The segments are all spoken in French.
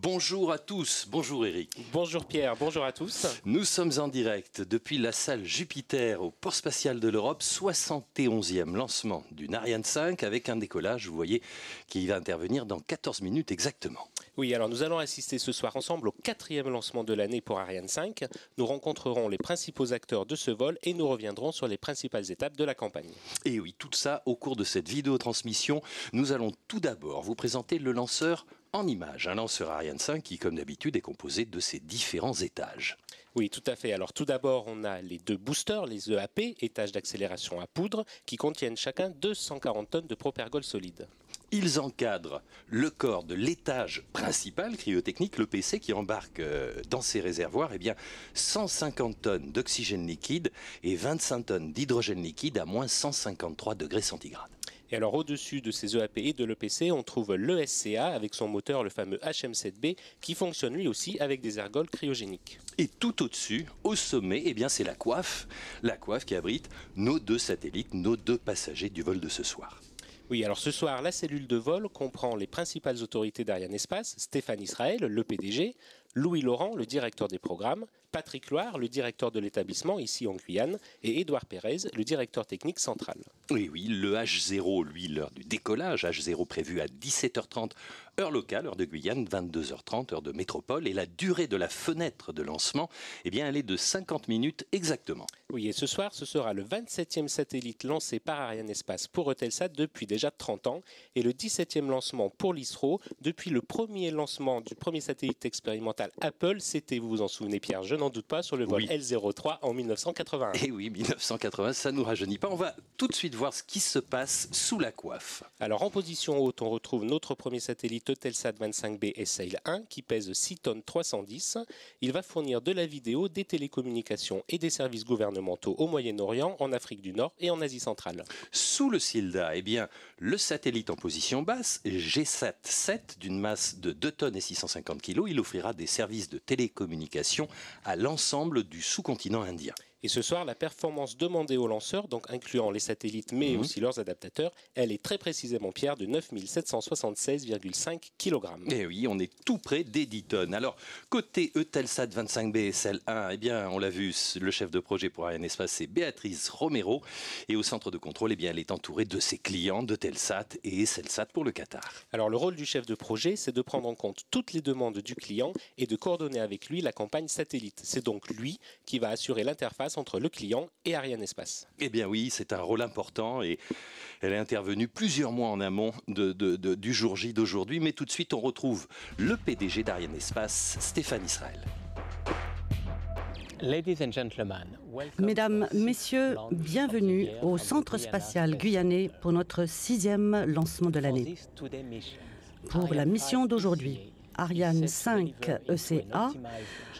Bonjour à tous, bonjour Eric. Bonjour Pierre, bonjour à tous. Nous sommes en direct depuis la salle Jupiter au port spatial de l'Europe, 71e lancement d'une Ariane 5 avec un décollage, vous voyez, qui va intervenir dans 14 minutes exactement. Oui, alors nous allons assister ce soir ensemble au 4e lancement de l'année pour Ariane 5. Nous rencontrerons les principaux acteurs de ce vol et nous reviendrons sur les principales étapes de la campagne. Et oui, tout ça au cours de cette vidéotransmission. Nous allons tout d'abord vous présenter le lanceur en images, un lanceur Ariane 5 qui, comme d'habitude, est composé de ses différents étages. Oui, tout à fait. Alors tout d'abord, on a les deux boosters, les EAP, étages d'accélération à poudre, qui contiennent chacun 240 tonnes de propergol solide. Ils encadrent le corps de l'étage principal cryotechnique, le PC, qui embarque dans ses réservoirs 150 tonnes d'oxygène liquide et 25 tonnes d'hydrogène liquide à moins 153 degrés centigrades. Et alors au-dessus de ces EAP et de l'EPC, on trouve l'ESCA avec son moteur, le fameux HM7B, qui fonctionne lui aussi avec des ergols cryogéniques. Et tout au-dessus, au sommet, c'est la coiffe qui abrite nos deux satellites, nos deux passagers du vol de ce soir. Oui, alors ce soir, la cellule de vol comprend les principales autorités d'Ariane Espace, Stéphane Israël, le PDG, Louis Laurent, le directeur des programmes, Patrick Loire, le directeur de l'établissement ici en Guyane, et Édouard Pérez, le directeur technique central. Oui, le H0, lui, l'heure du décollage, H0 prévu à 17h30, heure locale, heure de Guyane, 22h30, heure de métropole, et la durée de la fenêtre de lancement, elle est de 50 minutes exactement. Oui, et ce soir, ce sera le 27e satellite lancé par Ariane Espace pour Eutelsat depuis déjà 30 ans, et le 17e lancement pour l'ISRO depuis le premier lancement du premier satellite expérimental Apple, c'était, vous vous en souvenez Pierre, je n'en doute pas, sur le vol L03 en 1981. Et oui, 1980, ça ne nous rajeunit pas. On va tout de suite voir ce qui se passe sous la coiffe. Alors en position haute, on retrouve notre premier satellite Eutelsat 25B SAIL 1 qui pèse 6 tonnes 310. Il va fournir de la vidéo, des télécommunications et des services gouvernementaux au Moyen-Orient, en Afrique du Nord et en Asie centrale. Sous le SILDA, le satellite en position basse, GSAT 7, d'une masse de 2 tonnes et 650 kg, il offrira des services de télécommunication à l'ensemble du sous-continent indien. Et ce soir, la performance demandée aux lanceurs, donc incluant les satellites mais aussi leurs adaptateurs, elle est très précisément, Pierre, de 9776,5 kg. Et oui, on est tout près des 10 tonnes. Alors, côté Eutelsat 25B SL1, on l'a vu, le chef de projet pour Ariane Espace, c'est Béatrice Romero. Et au centre de contrôle, elle est entourée de ses clients d'Eutelsat et Eutelsat pour le Qatar. Alors, le rôle du chef de projet, c'est de prendre en compte toutes les demandes du client et de coordonner avec lui la campagne satellite. C'est donc lui qui va assurer l'interface entre le client et Ariane Espace. Oui, c'est un rôle important et elle est intervenue plusieurs mois en amont du jour J d'aujourd'hui. Mais tout de suite, on retrouve le PDG d'Ariane Espace, Stéphane Israël. Mesdames, Messieurs, bienvenue au Centre spatial guyanais pour notre 6e lancement de l'année. Pour la mission d'aujourd'hui, Ariane 5 ECA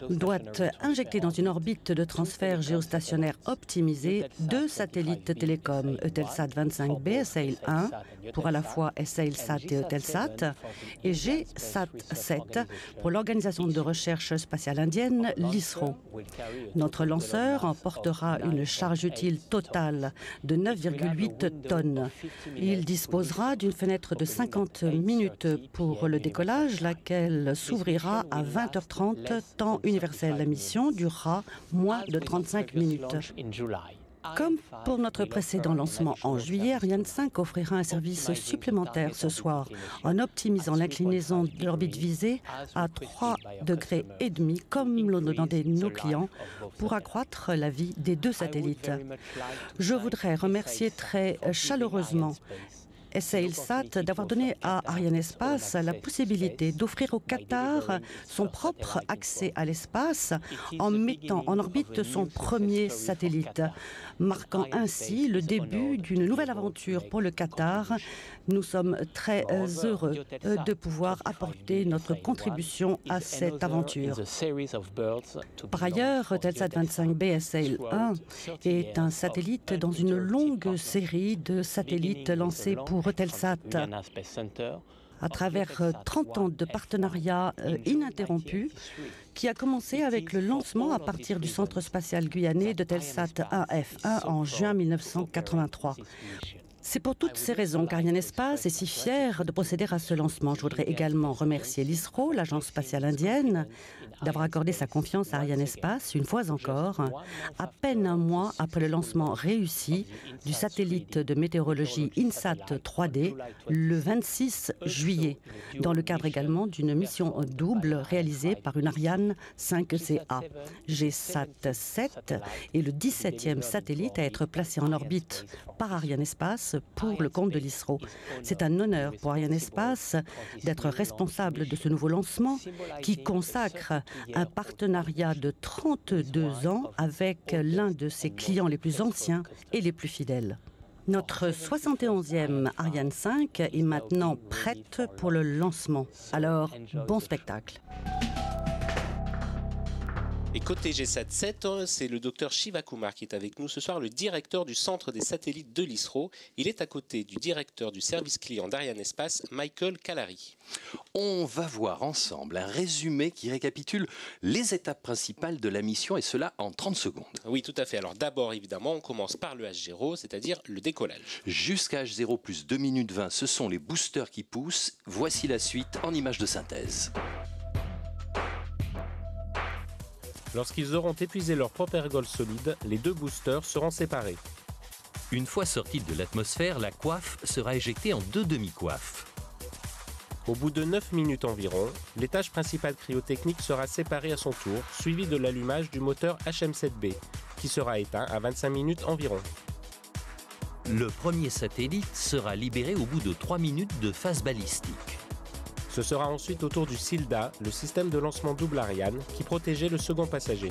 doit injecter dans une orbite de transfert géostationnaire optimisée 2 satellites télécoms Eutelsat 25B SAIL 1 pour à la fois SAILSat et Eutelsat et GSAT 7 pour l'organisation de recherche spatiale indienne, l'ISRO. Notre lanceur emportera une charge utile totale de 9,8 tonnes. Il disposera d'une fenêtre de 50 minutes pour le décollage, laquelle s'ouvrira à 20h30, temps universel. La mission durera moins de 35 minutes. Comme pour notre précédent lancement en juillet, Ariane 5 offrira un service supplémentaire ce soir en optimisant l'inclinaison de l'orbite visée à 3,5 degrés, comme l'ont demandé nos clients, pour accroître la vie des 2 satellites. Je voudrais remercier très chaleureusement SAILSat d'avoir donné à Ariane Espace la possibilité d'offrir au Qatar son propre accès à l'espace en mettant en orbite son premier satellite, marquant ainsi le début d'une nouvelle aventure pour le Qatar. Nous sommes très heureux de pouvoir apporter notre contribution à cette aventure. Par ailleurs, Eutelsat 25B SAIL 1 est un satellite dans une longue série de satellites lancés pour Eutelsat. À travers 30 ans de partenariat ininterrompu, qui a commencé avec le lancement à partir du centre spatial guyanais d'Eutelsat 1F1 en juin 1983. C'est pour toutes ces raisons qu'Ariane Espace est si fière de procéder à ce lancement. Je voudrais également remercier l'ISRO, l'Agence spatiale indienne, d'avoir accordé sa confiance à Ariane Espace, une fois encore, à peine un mois après le lancement réussi du satellite de météorologie INSAT 3D le 26 juillet, dans le cadre également d'une mission double réalisée par une Ariane 5CA. GSAT-7 est le 17e satellite à être placé en orbite par Ariane Espace pour le compte de l'ISRO. C'est un honneur pour Ariane Espace d'être responsable de ce nouveau lancement qui consacre un partenariat de 32 ans avec l'un de ses clients les plus anciens et les plus fidèles. Notre 71e Ariane 5 est maintenant prête pour le lancement. Alors, bon spectacle. Et côté GSAT-7, c'est le docteur Shiva Kumar qui est avec nous ce soir, le directeur du centre des satellites de l'ISRO. Il est à côté du directeur du service client d'Ariane Espace, Michael Kalari. On va voir ensemble un résumé qui récapitule les étapes principales de la mission, et cela en 30 secondes. Oui, tout à fait. Alors d'abord, évidemment, on commence par le H0, c'est-à-dire le décollage. Jusqu'à H0 plus 2 minutes 20, ce sont les boosters qui poussent. Voici la suite en images de synthèse. Lorsqu'ils auront épuisé leur propre ergol solide, les deux boosters seront séparés. Une fois sortie de l'atmosphère, la coiffe sera éjectée en 2 demi-coiffes. Au bout de 9 minutes environ, l'étage principal cryotechnique sera séparé à son tour, suivi de l'allumage du moteur HM7B, qui sera éteint à 25 minutes environ. Le premier satellite sera libéré au bout de 3 minutes de phase balistique. Ce sera ensuite au tour du SILDA, le système de lancement double Ariane, qui protégeait le second passager.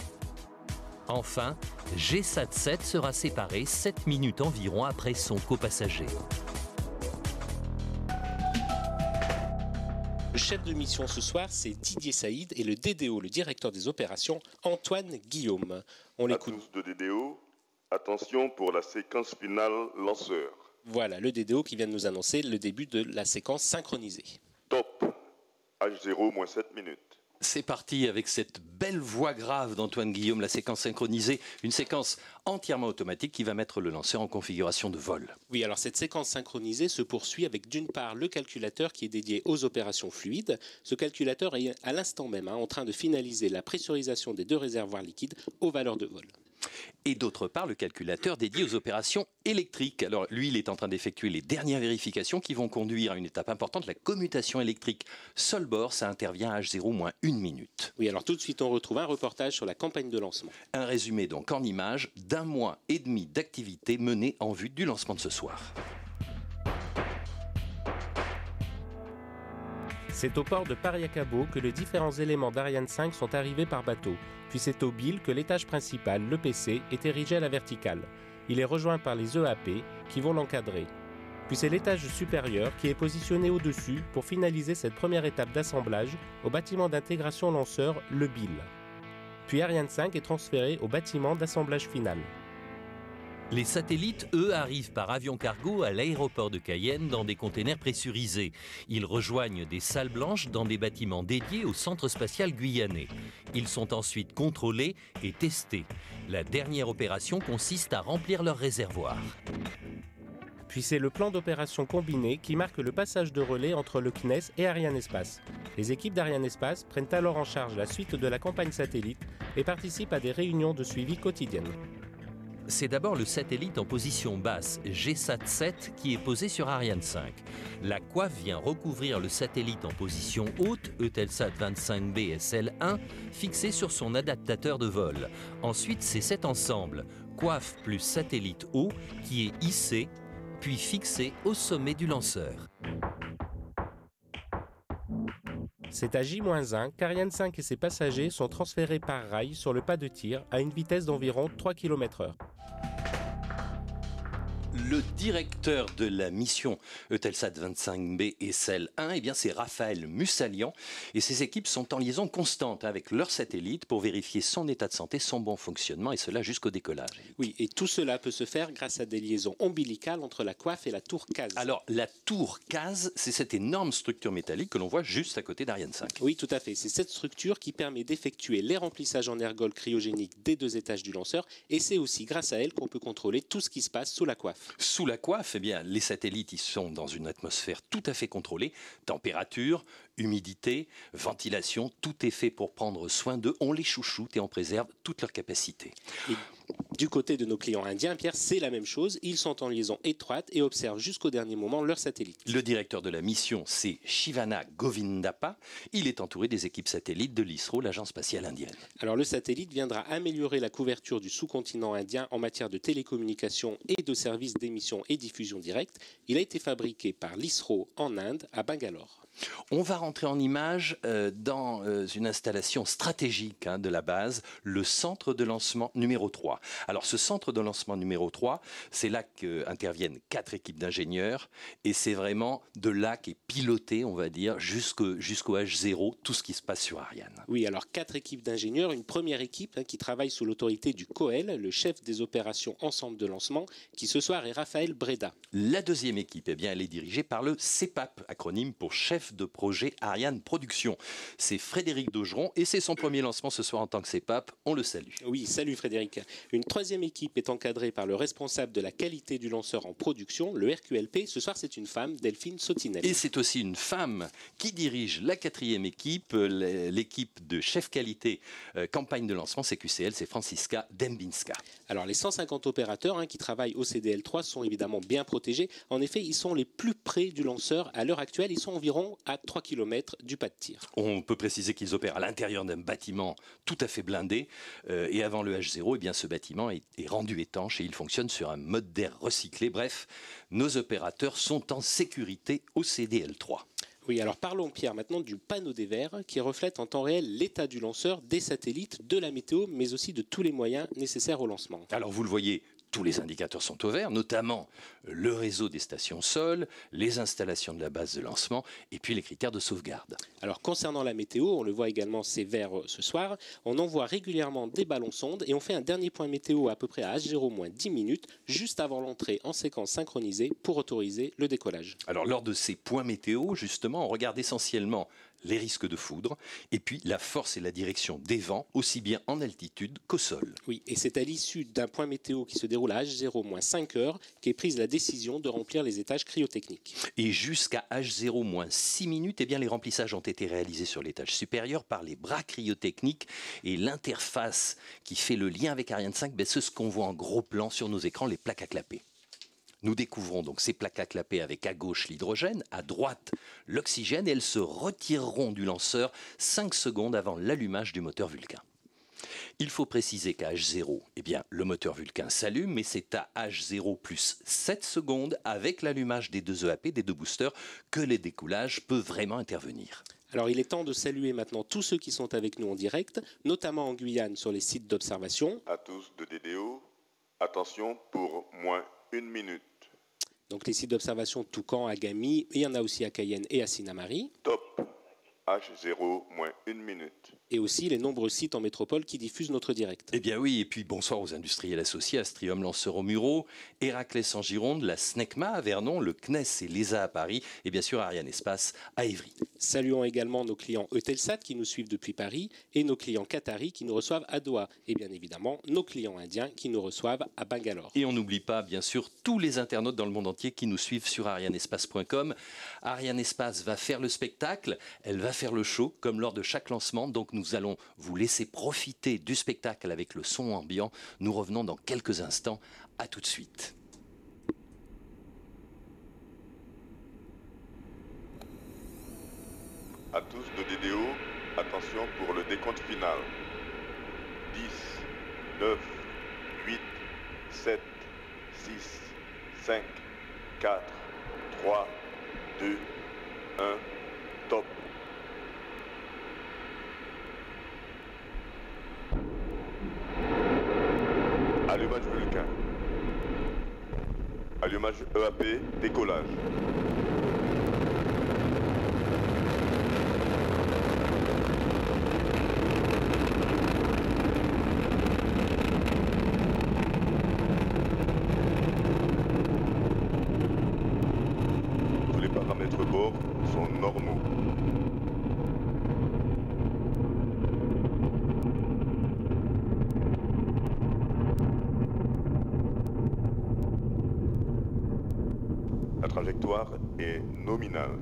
Enfin, GSAT-7 sera séparé 7 minutes environ après son copassager. Le chef de mission ce soir, c'est Didier Saïd, et le DDO, le directeur des opérations, Antoine Guillaume. On l'écoute. À tous de DDO, attention pour la séquence finale lanceur. Voilà, le DDO qui vient de nous annoncer le début de la séquence synchronisée. Top, H0 moins 7 minutes. C'est parti avec cette belle voix grave d'Antoine Guillaume, la séquence synchronisée, une séquence entièrement automatique qui va mettre le lanceur en configuration de vol. Oui, alors cette séquence synchronisée se poursuit avec d'une part le calculateur qui est dédié aux opérations fluides. Ce calculateur est à l'instant même en train de finaliser la pressurisation des deux réservoirs liquides aux valeurs de vol. Et d'autre part, le calculateur dédié aux opérations électriques. Alors lui, il est en train d'effectuer les dernières vérifications qui vont conduire à une étape importante, la commutation électrique sol-bord. Ça intervient à H0 moins 1 minute. Oui, alors tout de suite, on retrouve un reportage sur la campagne de lancement. Un résumé donc en images d'1 mois et demi d'activité menée en vue du lancement de ce soir. C'est au port de Pariacabo que les différents éléments d'Ariane 5 sont arrivés par bateau. Puis c'est au BIL que l'étage principal, le PC, est érigé à la verticale. Il est rejoint par les EAP qui vont l'encadrer. Puis c'est l'étage supérieur qui est positionné au-dessus pour finaliser cette première étape d'assemblage au bâtiment d'intégration lanceur, le BIL. Puis Ariane 5 est transféré au bâtiment d'assemblage final. Les satellites, eux, arrivent par avion cargo à l'aéroport de Cayenne dans des containers pressurisés. Ils rejoignent des salles blanches dans des bâtiments dédiés au centre spatial guyanais. Ils sont ensuite contrôlés et testés. La dernière opération consiste à remplir leur réservoir. Puis c'est le plan d'opération combiné qui marque le passage de relais entre le CNES et Ariane Espace. Les équipes d'Ariane Espace prennent alors en charge la suite de la campagne satellite et participent à des réunions de suivi quotidiennes. C'est d'abord le satellite en position basse, GSAT-7, qui est posé sur Ariane 5. La coiffe vient recouvrir le satellite en position haute, Eutelsat 25B SL1, fixé sur son adaptateur de vol. Ensuite, c'est cet ensemble, coiffe plus satellite haut, qui est hissé, puis fixé au sommet du lanceur. C'est à J-1 qu'Ariane 5 et ses passagers sont transférés par rail sur le pas de tir à une vitesse d'environ 3 km/h. Le directeur de la mission Eutelsat 25B et SL1, eh bien c'est Raphaël Mussalian, et ses équipes sont en liaison constante avec leur satellite pour vérifier son état de santé, son bon fonctionnement, et cela jusqu'au décollage. Oui, et tout cela peut se faire grâce à des liaisons ombilicales entre la coiffe et la tour CAS. Alors la tour CAS, c'est cette énorme structure métallique que l'on voit juste à côté d'Ariane 5. Oui, tout à fait. C'est cette structure qui permet d'effectuer les remplissages en ergol cryogénique des deux étages du lanceur, et c'est aussi grâce à elle qu'on peut contrôler tout ce qui se passe sous la coiffe. Sous la coiffe, eh bien, les satellites ils sont dans une atmosphère tout à fait contrôlée. Température, humidité, ventilation, tout est fait pour prendre soin d'eux. On les chouchoute et on préserve toute leur capacité. Et du côté de nos clients indiens, Pierre, c'est la même chose. Ils sont en liaison étroite et observent jusqu'au dernier moment leurs satellites. Le directeur de la mission, c'est Shivana Govindappa. Il est entouré des équipes satellites de l'ISRO, l'agence spatiale indienne. Alors le satellite viendra améliorer la couverture du sous-continent indien en matière de télécommunications et de services d'émission et diffusion directe. Il a été fabriqué par l'ISRO en Inde, à Bangalore. On va rentrer en image dans une installation stratégique de la base, le centre de lancement numéro 3. Alors ce centre de lancement numéro 3, c'est là qu'interviennent 4 équipes d'ingénieurs et c'est vraiment de là qu'est piloté, on va dire, jusqu'au H0, tout ce qui se passe sur Ariane. Oui, alors 4 équipes d'ingénieurs, une première équipe qui travaille sous l'autorité du COEL, le chef des opérations ensemble de lancement, qui ce soir est Raphaël Breda. La deuxième équipe, eh bien, elle est dirigée par le CEPAP, acronyme pour chef de projet Ariane Production. C'est Frédéric Daugeron et c'est son premier lancement ce soir en tant que CEPAP. On le salue. Oui, salut Frédéric. Une troisième équipe est encadrée par le responsable de la qualité du lanceur en production, le RQLP. Ce soir, c'est une femme, Delphine Sotinel. Et c'est aussi une femme qui dirige la quatrième équipe, l'équipe de chef qualité campagne de lancement, c'est QCL, c'est Francisca Dembinska. Alors les 150 opérateurs qui travaillent au CDL3 sont évidemment bien protégés. En effet, ils sont les plus près du lanceur à l'heure actuelle. Ils sont environ à 3 km du pas de tir. On peut préciser qu'ils opèrent à l'intérieur d'un bâtiment tout à fait blindé. Et avant le H0, eh bien, ce bâtiment est rendu étanche et il fonctionne sur un mode d'air recyclé. Bref, nos opérateurs sont en sécurité au CDL3. Oui, alors parlons, Pierre, maintenant du panneau des verres qui reflète en temps réel l'état du lanceur, des satellites, de la météo, mais aussi de tous les moyens nécessaires au lancement. Alors vous le voyez, tous les indicateurs sont au vert, notamment le réseau des stations sol, les installations de la base de lancement et puis les critères de sauvegarde. Alors concernant la météo, on le voit également, c'est vert ce soir, on envoie régulièrement des ballons sondes et on fait un dernier point météo à peu près à H0 moins 10 minutes, juste avant l'entrée en séquence synchronisée pour autoriser le décollage. Alors lors de ces points météo, justement, on regarde essentiellement les risques de foudre, et puis la force et la direction des vents, aussi bien en altitude qu'au sol. Oui, et c'est à l'issue d'un point météo qui se déroule à H0 moins 5 heures qu'est prise la décision de remplir les étages cryotechniques. Et jusqu'à H0 moins 6 minutes, eh bien, les remplissages ont été réalisés sur l'étage supérieur par les bras cryotechniques, et l'interface qui fait le lien avec Ariane 5, c'est ce qu'on voit en gros plan sur nos écrans, les plaques à clapper. Nous découvrons donc ces plaques à clapper avec à gauche l'hydrogène, à droite l'oxygène, et elles se retireront du lanceur 5 secondes avant l'allumage du moteur Vulcain. Il faut préciser qu'à H0, eh bien, le moteur Vulcain s'allume, mais c'est à H0 plus 7 secondes, avec l'allumage des 2 EAP, des 2 boosters, que le décollage peut vraiment intervenir. Alors il est temps de saluer maintenant tous ceux qui sont avec nous en direct, notamment en Guyane sur les sites d'observation. À tous de DDO, attention pour moins 1 minute. Donc les sites d'observation Toucan, Agami, il y en a aussi à Cayenne et à Sinamari. Top, H0 moins 1 minute. Et aussi les nombreux sites en métropole qui diffusent notre direct. Eh bien oui, et puis bonsoir aux industriels associés, Astrium Lanceur au Muro, Héraclès en Gironde, la SNECMA à Vernon, le CNES et l'ESA à Paris, et bien sûr Ariane Espace à Évry. Saluons également nos clients Eutelsat qui nous suivent depuis Paris et nos clients Qatari qui nous reçoivent à Doha. Et bien évidemment nos clients indiens qui nous reçoivent à Bangalore. Et on n'oublie pas bien sûr tous les internautes dans le monde entier qui nous suivent sur arianespace.com. Ariane Espace va faire le spectacle, elle va faire le show comme lors de chaque lancement, donc nous allons vous laisser profiter du spectacle avec le son ambiant. Nous revenons dans quelques instants. À tout de suite. À tous de DDO, attention pour le décompte final. 10, 9, 8, 7, 6, 5, 4, 3, 2, 1, top. Allumage Vulcain. Allumage EAP, décollage. Tous les paramètres bord sont normaux. trajectoire est nominale.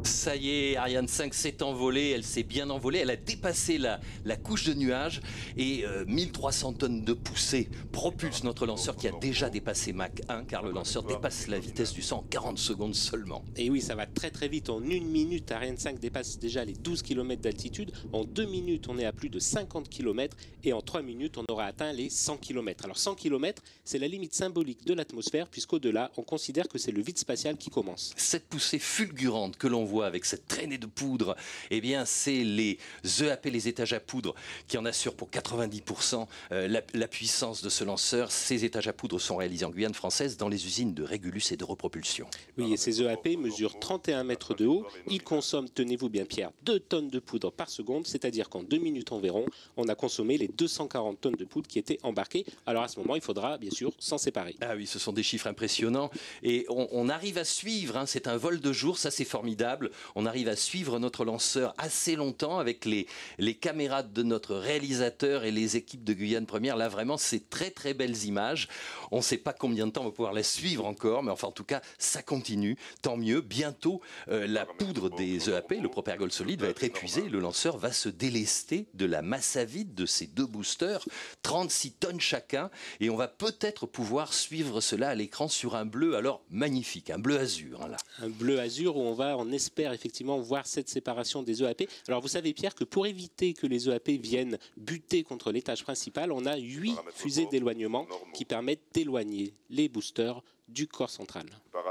Ça y est, Ariane 5 s'est envolée, elle s'est bien envolée, elle a dépassé la couche de nuages et 1300 tonnes de poussée propulsent notre lanceur qui a déjà dépassé Mach 1 car le lanceur dépasse la vitesse du son en 40 secondes seulement. Et oui, ça va très très vite. En 1 minute, Ariane 5 dépasse déjà les 12 km d'altitude. En 2 minutes, on est à plus de 50 km et en 3 minutes, on aura atteint les 100 km. Alors 100 km, c'est la limite symbolique de l'atmosphère puisqu'au-delà, on considère que c'est le vide spatial qui commence. Cette poussée fulgurante que l'on voit avec cette traînée de poudre, eh bien c'est les EAP, les étages à poudre, qui en assurent pour 90% la puissance de ce lanceur. Ces étages à poudre sont réalisés en Guyane française dans les usines de Régulus et de Repropulsion. Oui, et ces EAP mesurent 31 mètres de haut. Ils consomment, tenez-vous bien Pierre, 2 tonnes de poudre par seconde, c'est-à-dire qu'en 2 minutes environ, on a consommé les 240 tonnes de poudre qui étaient embarquées. Alors à ce moment, il faudra bien sûr s'en séparer. Ah oui, ce sont des chiffres impressionnants et on arrive à suivre, hein, c'est un vol de jour, ça c'est formidable. On arrive à suivre notre lanceur assez longtemps avec les caméras de notre réalisateur et les équipes de Guyane Première. Là, vraiment, c'est très, très belles images. On ne sait pas combien de temps on va pouvoir la suivre encore, mais enfin, en tout cas, ça continue. Tant mieux. Bientôt, la poudre des EAP, le propergol solide, va être épuisée. Le lanceur va se délester de la masse à vide de ces 2 boosters, 36 tonnes chacun, et on va peut-être pouvoir suivre cela à l'écran sur un bleu, alors magnifique, un bleu azur. Hein, là. Un bleu azur où on espère effectivement voir cette séparation des EAP. Alors vous savez Pierre que pour éviter que les EAP viennent buter contre l'étage principal, on a 8 fusées d'éloignement qui permettent d'éloigner les boosters du corps central.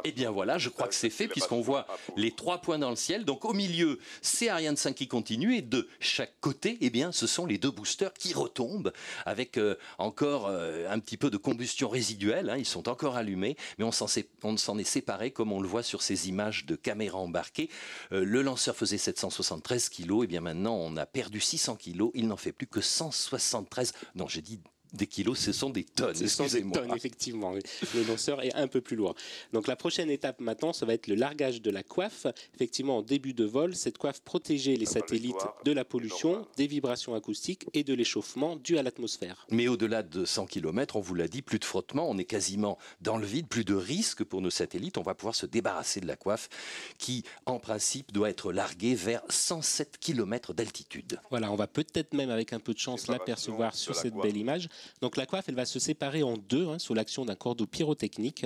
Eh bien voilà, je crois que c'est fait puisqu'on voit les 3 points dans le ciel. Donc au milieu, c'est Ariane 5 qui continue et de chaque côté, eh bien, ce sont les 2 boosters qui retombent avec encore un petit peu de combustion résiduelle. Hein, ils sont encore allumés, mais on s'en est séparés comme on le voit sur ces images de caméras embarquées. Le lanceur faisait 773 kg, et bien maintenant on a perdu 600 kg. Il n'en fait plus que 173. Non, j'ai dit des kilos, ce sont des tonnes. Ce sont des tonnes, effectivement. Le lanceur est un peu plus lourd. Donc la prochaine étape maintenant, ça va être le largage de la coiffe. Effectivement, en début de vol, cette coiffe protégeait les satellites de la pollution, des vibrations acoustiques et de l'échauffement dû à l'atmosphère. Mais au-delà de 100 km, on vous l'a dit, plus de frottement, on est quasiment dans le vide, plus de risque pour nos satellites. On va pouvoir se débarrasser de la coiffe qui, en principe, doit être larguée vers 107 km d'altitude. Voilà, on va peut-être même, avec un peu de chance, l'apercevoir sur cette belle image. Donc la coiffe, elle va se séparer en 2 sous l'action d'un cordeau pyrotechnique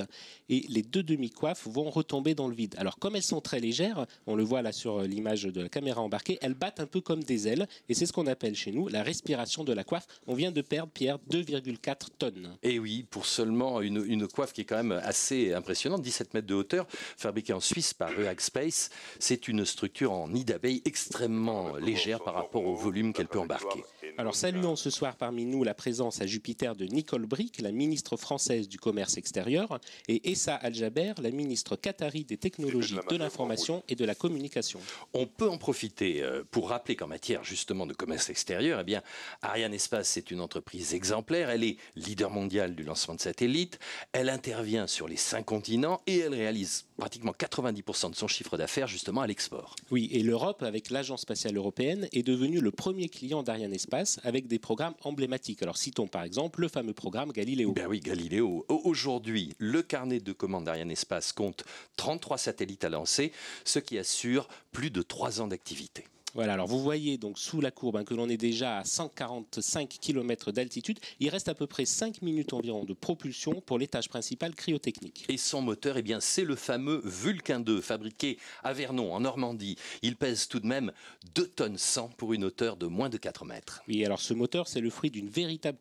et les 2 demi-coiffes vont retomber dans le vide. Alors comme elles sont très légères, on le voit là sur l'image de la caméra embarquée, elles battent un peu comme des ailes et c'est ce qu'on appelle chez nous la respiration de la coiffe. On vient de perdre, Pierre, 2,4 tonnes. Et oui, pour seulement une coiffe qui est quand même assez impressionnante, 17 mètres de hauteur, fabriquée en Suisse par EAG Space. C'est une structure en nid d'abeille extrêmement légère par rapport au volume qu'elle peut embarquer. Alors saluons ce soir parmi nous la présence à Jupiter de Nicole Bricq, la ministre française du Commerce extérieur, et Essa Al-Jaber, la ministre qatari des technologies de l'information et de la communication. On peut en profiter pour rappeler qu'en matière justement de commerce extérieur, eh bien, Ariane Espace, c'est une entreprise exemplaire. Elle est leader mondial du lancement de satellites. Elle intervient sur les 5 continents et elle réalise pratiquement 90% de son chiffre d'affaires justement à l'export. Oui, et l'Europe, avec l'Agence spatiale européenne, est devenue le premier client d'Ariane Espace avec des programmes emblématiques. Alors citons par exemple le fameux programme Galileo. Ben oui, Galileo. Aujourd'hui, le carnet de commandes d'Ariane Espace compte 33 satellites à lancer, ce qui assure plus de 3 ans d'activité. Voilà, alors vous voyez donc sous la courbe que l'on est déjà à 145 km d'altitude. Il reste à peu près 5 minutes environ de propulsion pour l'étage principal cryotechnique. Et son moteur, eh bien, c'est le fameux Vulcain 2, fabriqué à Vernon, en Normandie. Il pèse tout de même 2 tonnes 100 pour une hauteur de moins de 4 mètres. Oui, alors ce moteur, c'est le fruit d'une véritable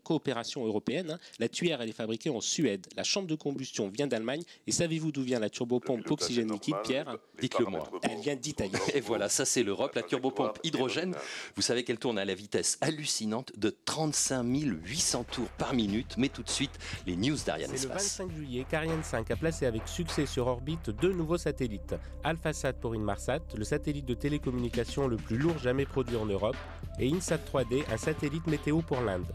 coopération européenne. La tuyère, elle est fabriquée en Suède. La chambre de combustion vient d'Allemagne. Et savez-vous d'où vient la turbopompe oxygène liquide, Pierre? Dites-le moi. Elle vient d'Italie. Et voilà, ça c'est l'Europe. La turbopompe hydrogène, vous savez qu'elle tourne à la vitesse hallucinante de 35 800 tours par minute. Mais tout de suite, les news d'Ariane Espace. C'est le 25 juillet qu'Ariane 5 a placé avec succès sur orbite 2 nouveaux satellites. AlphaSat pour Inmarsat, le satellite de télécommunication le plus lourd jamais produit en Europe, et InSat 3D, un satellite météo pour l'Inde.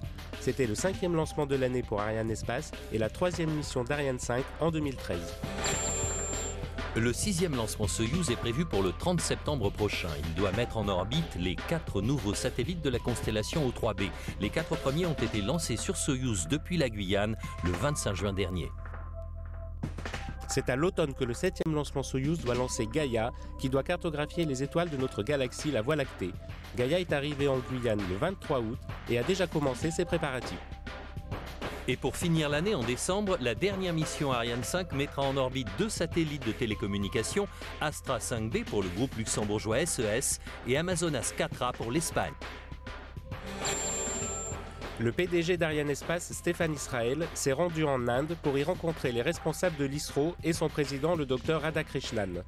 C'était le 5e lancement de l'année pour Ariane Espace et la 3e mission d'Ariane 5 en 2013. Le 6e lancement Soyouz est prévu pour le 30 septembre prochain. Il doit mettre en orbite les 4 nouveaux satellites de la constellation O3b. Les 4 premiers ont été lancés sur Soyouz depuis la Guyane le 25 juin dernier. C'est à l'automne que le 7e lancement Soyouz doit lancer Gaïa, qui doit cartographier les étoiles de notre galaxie, la Voie lactée. Gaïa est arrivé en Guyane le 23 août et a déjà commencé ses préparatifs. Et pour finir l'année, en décembre, la dernière mission Ariane 5 mettra en orbite 2 satellites de télécommunications, Astra 5B pour le groupe luxembourgeois SES et Amazonas 4A pour l'Espagne. Le PDG d'Ariane Espace, Stéphane Israël, s'est rendu en Inde pour y rencontrer les responsables de l'ISRO et son président, le Dr Radhakrishnan.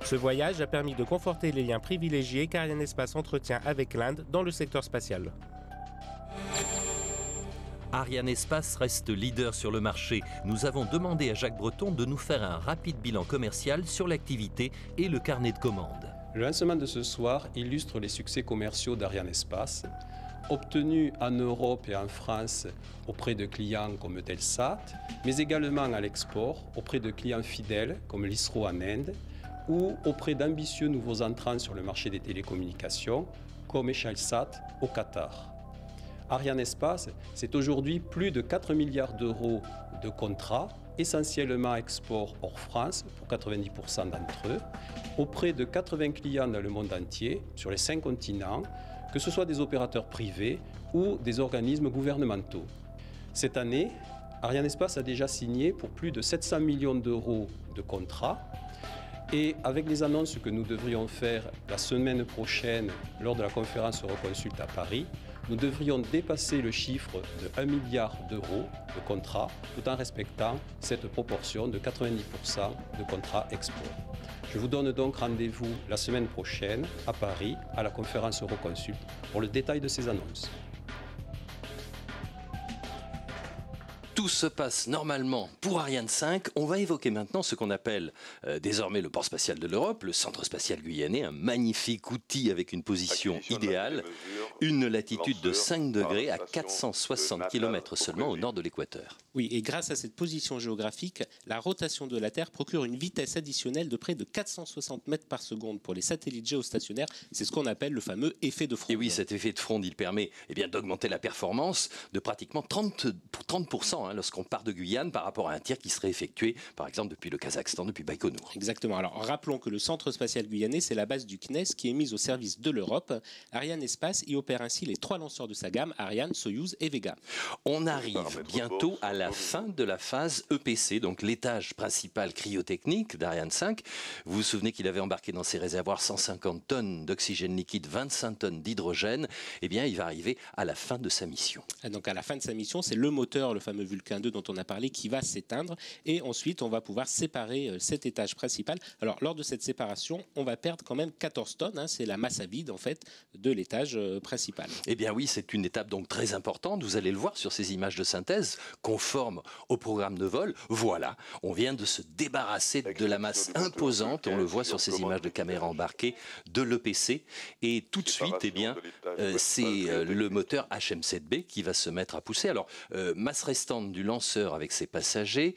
Ce voyage a permis de conforter les liens privilégiés qu'Ariane Espace entretient avec l'Inde dans le secteur spatial. Ariane Espace reste leader sur le marché. Nous avons demandé à Jacques Breton de nous faire un rapide bilan commercial sur l'activité et le carnet de commandes. Le lancement de ce soir illustre les succès commerciaux d'Ariane Espace, obtenus en Europe et en France auprès de clients comme Eutelsat, mais également à l'export auprès de clients fidèles comme l'ISRO en Inde ou auprès d'ambitieux nouveaux entrants sur le marché des télécommunications comme Eutelsat au Qatar. Ariane Espace, c'est aujourd'hui plus de 4 milliards d'euros de contrats, essentiellement export hors France pour 90% d'entre eux, auprès de 80 clients dans le monde entier, sur les 5 continents, que ce soit des opérateurs privés ou des organismes gouvernementaux. Cette année, Ariane Espace a déjà signé pour plus de 700 millions d'euros de contrats. Et avec les annonces que nous devrions faire la semaine prochaine lors de la conférence Euroconsult à Paris, nous devrions dépasser le chiffre de 1 milliard d'euros de contrats tout en respectant cette proportion de 90% de contrats export. Je vous donne donc rendez-vous la semaine prochaine à Paris à la conférence Euroconsult pour le détail de ces annonces. Tout se passe normalement pour Ariane 5. On va évoquer maintenant ce qu'on appelle désormais le port spatial de l'Europe, le centre spatial guyanais, un magnifique outil avec une position idéale, une latitude de 5 degrés à 460 km seulement au nord de l'équateur. Oui, et grâce à cette position géographique, la rotation de la Terre procure une vitesse additionnelle de près de 460 mètres par seconde pour les satellites géostationnaires. C'est ce qu'on appelle le fameux effet de fronde. Et oui, cet effet de fronde, il permet d'augmenter la performance de pratiquement 30%. Lorsqu'on part de Guyane par rapport à un tir qui serait effectué, par exemple, depuis le Kazakhstan, depuis Baïkonour. Exactement. Alors, rappelons que le centre spatial guyanais, c'est la base du CNES qui est mise au service de l'Europe. Ariane Espace y opère ainsi les 3 lanceurs de sa gamme, Ariane, Soyouz et Vega. On arrive bientôt à la fin de la phase EPC, donc l'étage principal cryotechnique d'Ariane 5. Vous vous souvenez qu'il avait embarqué dans ses réservoirs 150 tonnes d'oxygène liquide, 25 tonnes d'hydrogène. Eh bien, il va arriver à la fin de sa mission. Donc, à la fin de sa mission, c'est le moteur, le fameux Vulcain 2 dont on a parlé, qui va s'éteindre. Et ensuite, on va pouvoir séparer cet étage principal. Alors, lors de cette séparation, on va perdre quand même 14 tonnes. C'est la masse à vide, en fait, de l'étage principal. Eh bien oui, c'est une étape donc très importante. Vous allez le voir sur ces images de synthèse conformes au programme de vol. Voilà, on vient de se débarrasser de la masse imposante. On le voit sur ces images de caméra embarquées de l'EPC. Et tout de suite, eh bien, c'est le moteur HM7B qui va se mettre à pousser. Alors, masse restante du lanceur avec ses passagers,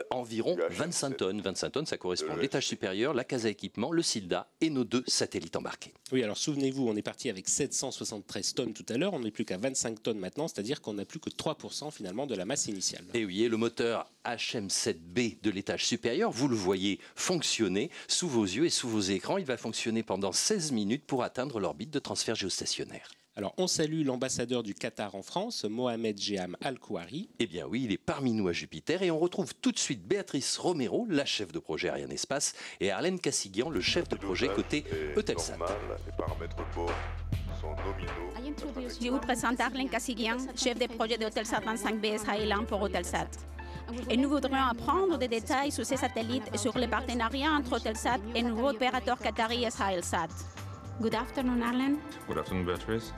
environ 25 tonnes. 25 tonnes, ça correspond à l'étage supérieur, la case à équipement, le SILDA et nos 2 satellites embarqués. Oui, alors souvenez-vous, on est parti avec 773 tonnes tout à l'heure, on n'est plus qu'à 25 tonnes maintenant, c'est-à-dire qu'on n'a plus que 3% finalement de la masse initiale. Et oui, et le moteur HM7B de l'étage supérieur, vous le voyez fonctionner sous vos yeux et sous vos écrans. Il va fonctionner pendant 16 minutes pour atteindre l'orbite de transfert géostationnaire. Alors, on salue l'ambassadeur du Qatar en France, Mohamed Jeham Al-Kouari. Eh bien oui, il est parmi nous à Jupiter et on retrouve tout de suite Béatrice Romero, la chef de projet Ariane Espace, et Arlène Cassigian, le chef de projet côté Eutelsat. Je vous présente Arlène Cassigian, chef de projet d'Eutelsat 25B israélien pour Eutelsat. Et nous voudrions apprendre des détails sur ces satellites et sur les partenariats entre Eutelsat et le nouveau opérateur qatari Israelsat. Good afternoon, Arlène. Good afternoon, Beatrice.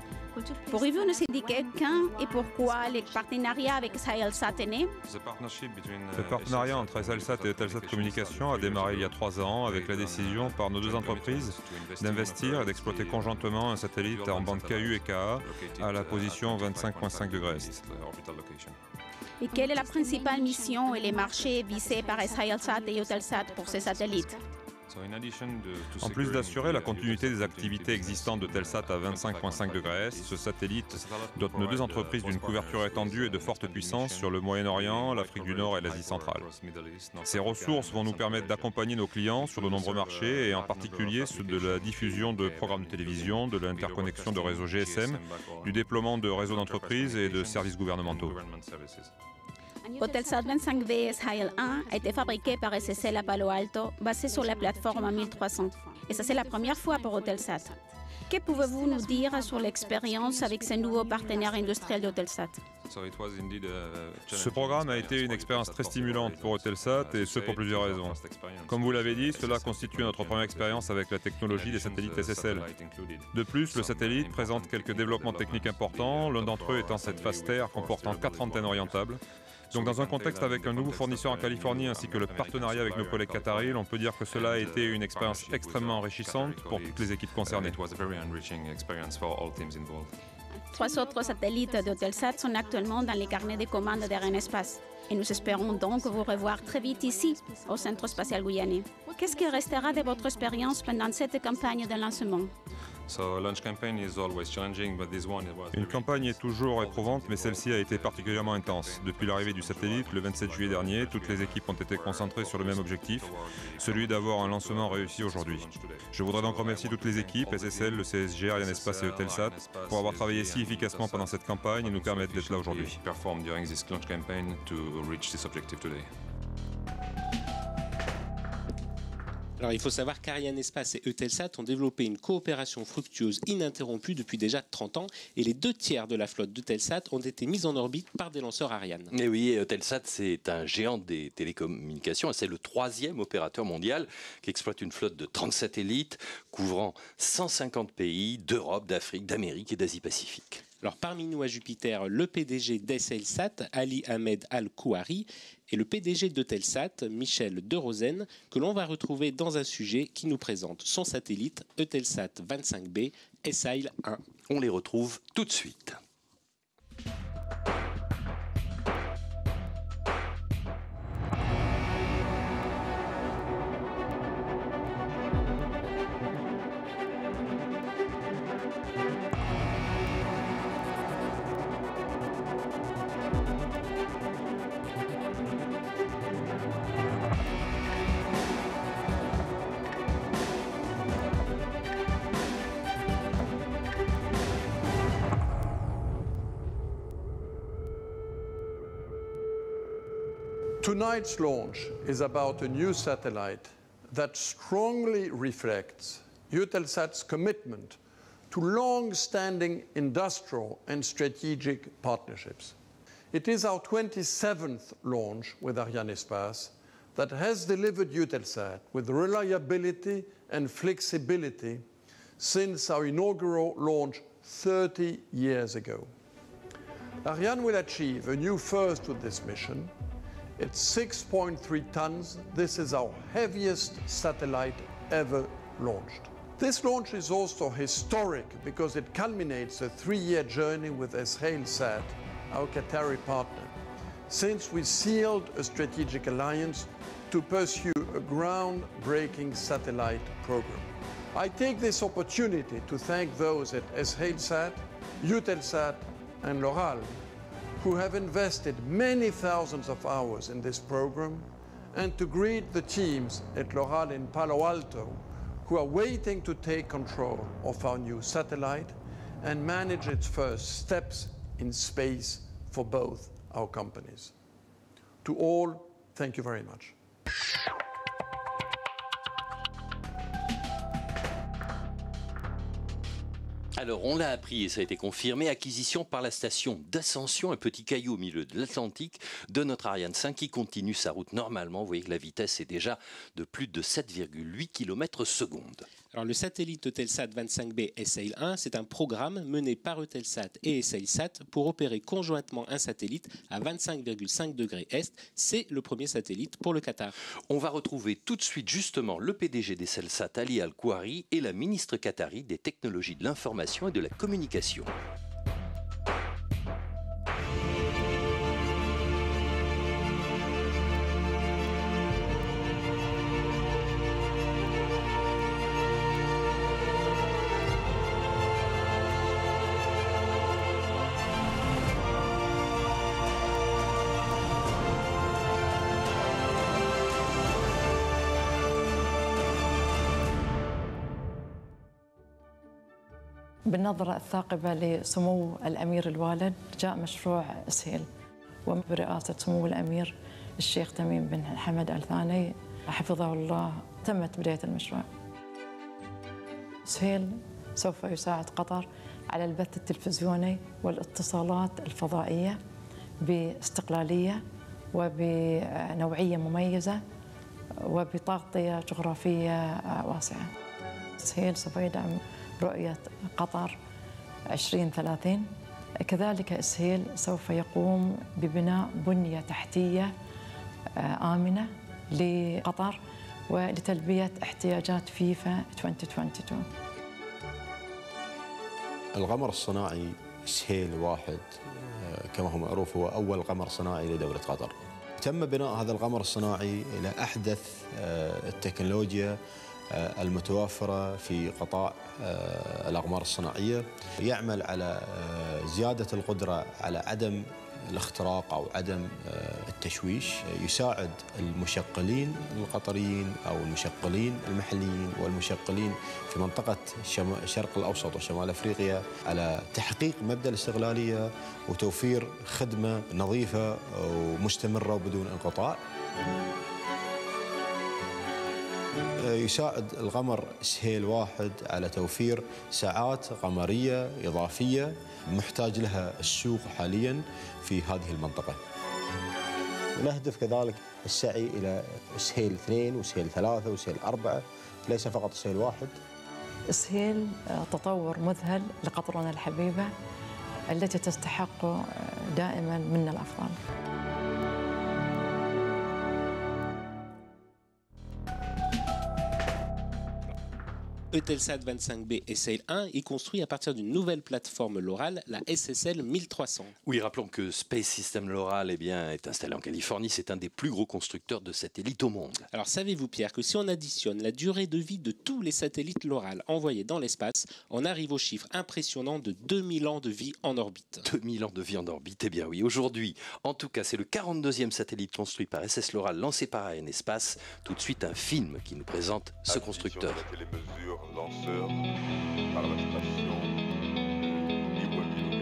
Pourriez-vous nous indiquer quand et pourquoi les partenariats avec Israelsat est né? Le partenariat entre Israelsat et Eutelsat Communications a démarré il y a 3 ans avec la décision par nos 2 entreprises d'investir et d'exploiter conjointement un satellite en bande KU et KA à la position 25,5 degrés est. Et quelle est la principale mission et les marchés visés par Israelsat et Eutelsat pour ces satellites? En plus d'assurer la continuité des activités existantes de Telsat à 25,5 degrés Est, ce satellite dote nos deux entreprises d'une couverture étendue et de forte puissance sur le Moyen-Orient, l'Afrique du Nord et l'Asie centrale. Ces ressources vont nous permettre d'accompagner nos clients sur de nombreux marchés et en particulier ceux de la diffusion de programmes de télévision, de l'interconnexion de réseaux GSM, du déploiement de réseaux d'entreprises et de services gouvernementaux. Eutelsat 25B SHL-1 a été fabriqué par SSL à Palo Alto, basé sur la plateforme 1300. Et ça, c'est la première fois pour Eutelsat. Que pouvez-vous nous dire sur l'expérience avec ces nouveaux partenaires industriels d'Eutelsat? Ce programme a été une expérience très stimulante pour Eutelsat et ce pour plusieurs raisons. Comme vous l'avez dit, cela constitue notre première expérience avec la technologie des satellites SSL. De plus, le satellite présente quelques développements techniques importants, l'un d'entre eux étant cette phase terre comportant 4 antennes orientables. Donc dans un contexte avec un nouveau fournisseur en Californie ainsi que le partenariat avec nos collègues qataris, on peut dire que cela a été une expérience extrêmement enrichissante pour toutes les équipes concernées. 3 autres satellites d'Eutelsat sont actuellement dans les carnets de commandes d'Arianespace. Et nous espérons donc vous revoir très vite ici, au Centre spatial guyanais. Qu'est-ce qui restera de votre expérience pendant cette campagne de lancement? Une campagne est toujours éprouvante, mais celle-ci a été particulièrement intense. Depuis l'arrivée du satellite, le 27 juillet dernier, toutes les équipes ont été concentrées sur le même objectif, celui d'avoir un lancement réussi aujourd'hui. Je voudrais donc remercier toutes les équipes, SSL, le CSG, Arianespace et Eutelsat, pour avoir travaillé si efficacement pendant cette campagne et nous permettre d'être là aujourd'hui. Alors, il faut savoir qu'Arianespace et Eutelsat ont développé une coopération fructueuse ininterrompue depuis déjà 30 ans et les 2 tiers de la flotte d'Eutelsat ont été mis en orbite par des lanceurs Ariane. Et oui, Eutelsat, c'est un géant des télécommunications et c'est le 3e opérateur mondial qui exploite une flotte de 30 satellites couvrant 150 pays d'Europe, d'Afrique, d'Amérique et d'Asie-Pacifique. Alors, parmi nous à Jupiter, le PDG d'Eutelsat, Ali Ahmed Al-Kouari, et le PDG d'Eutelsat, Michel Derozen, que l'on va retrouver dans un sujet qui nous présente son satellite Eutelsat 25B SHL-1. On les retrouve tout de suite. Tonight's launch is about a new satellite that strongly reflects Eutelsat's commitment to long-standing industrial and strategic partnerships. It is our 27th launch with Arianespace that has delivered Eutelsat with reliability and flexibility since our inaugural launch 30 years ago. Ariane will achieve a new first with this mission. It's 6.3 tons. This is our heaviest satellite ever launched. This launch is also historic because it culminates a 3-year journey with SHL-SAT, our Qatari partner, since we sealed a strategic alliance to pursue a groundbreaking satellite program. I take this opportunity to thank those at SHL-SAT, Eutelsat, and Loral, who have invested many thousands of hours in this program, and to greet the teams at Loral in Palo Alto, who are waiting to take control of our new satellite and manage its first steps in space for both our companies. To all, thank you very much. Alors, on l'a appris et ça a été confirmé, acquisition par la station d'Ascension, un petit caillou au milieu de l'Atlantique, de notre Ariane 5 qui continue sa route normalement. Vous voyez que la vitesse est déjà de plus de 7,8 km/s. Alors, le satellite Eutelsat 25B SHL-1, c'est un programme mené par Eutelsat et SHL-SAT pour opérer conjointement un satellite à 25,5 degrés Est. C'est le premier satellite pour le Qatar. On va retrouver tout de suite justement le PDG d'SHL-SAT, Ali Al-Kouari, et la ministre qatari des technologies de l'information et de la communication. بالنظرة الثاقبة لسمو الأمير الوالد جاء مشروع سهيل وبرئاسة سمو الأمير الشيخ تميم بن حمد آل ثاني حفظه الله تمت بداية المشروع. سهيل سوف يساعد قطر على البث التلفزيوني والاتصالات الفضائية باستقلالية وبنوعية مميزة وبتغطية جغرافية واسعة. سهيل سوف يدعم رؤية قطر 2030. كذلك سهيل سوف يقوم ببناء بنية تحتية آمنة لقطر ولتلبية احتياجات فيفا 2022. القمر الصناعي سهيل واحد كما هو معروف هو أول قمر صناعي لدولة قطر. تم بناء هذا القمر الصناعي إلى أحدث التكنولوجيا المتوفرة في قطاع الأقمار الصناعية، يعمل على زيادة القدرة على عدم الاختراق أو عدم التشويش، يساعد المشغلين القطريين أو المشغلين المحليين والمشغلين في منطقة الشرق الأوسط وشمال أفريقيا على تحقيق مبدأ الاستقلالية وتوفير خدمة نظيفة ومستمرة وبدون انقطاع. يساعد القمر سهيل واحد على توفير ساعات قمرية إضافية محتاج لها السوق حاليا في هذه المنطقة. ونهدف كذلك السعي إلى سهيل 2 وسهيل 3 وسهيل 4، ليس فقط سهيل واحد. سهيل تطور مذهل لقطرنا الحبيبة التي تستحق دائما منا الأفضل. Eutelsat 25B SL 1 est construit à partir d'une nouvelle plateforme LORAL, la SSL 1300. Oui, rappelons que Space System LORAL est installé en Californie. C'est un des plus gros constructeurs de satellites au monde. Alors savez-vous, Pierre, que si on additionne la durée de vie de tous les satellites LORAL envoyés dans l'espace, on arrive au chiffre impressionnant de 2000 ans de vie en orbite. 2000 ans de vie en orbite, eh bien oui. Aujourd'hui, en tout cas, c'est le 42e satellite construit par SS LORAL, lancé par Arianespace. Tout de suite, un film qui nous présente ce constructeur. Lanceur par la station Iwami.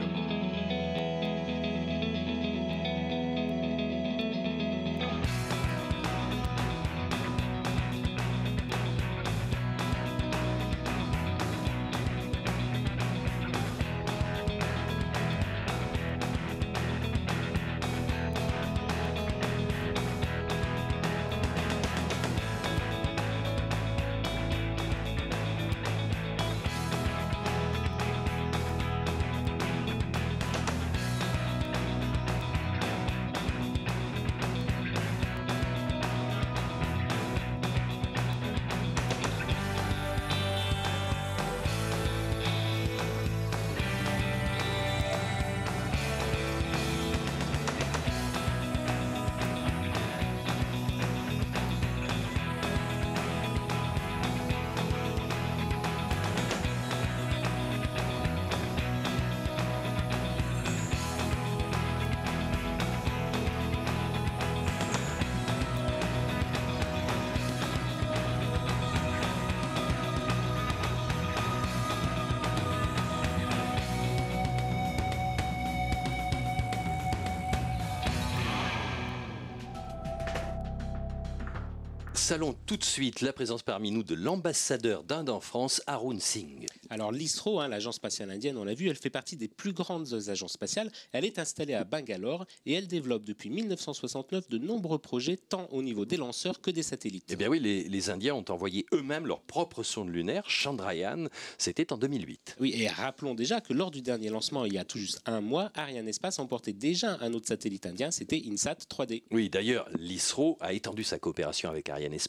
Salons tout de suite la présence parmi nous de l'ambassadeur d'Inde en France, Arun Singh. Alors l'ISRO, l'agence spatiale indienne, on l'a vu, elle fait partie des plus grandes agences spatiales. Elle est installée à Bangalore et elle développe depuis 1969 de nombreux projets, tant au niveau des lanceurs que des satellites. Eh bien oui, les Indiens ont envoyé eux-mêmes leur propre sonde lunaire, Chandrayaan, c'était en 2008. Oui, et rappelons déjà que lors du dernier lancement, il y a tout juste un mois, Arianespace emportait déjà un autre satellite indien, c'était INSAT 3D. Oui, d'ailleurs, l'ISRO a étendu sa coopération avec Arianespace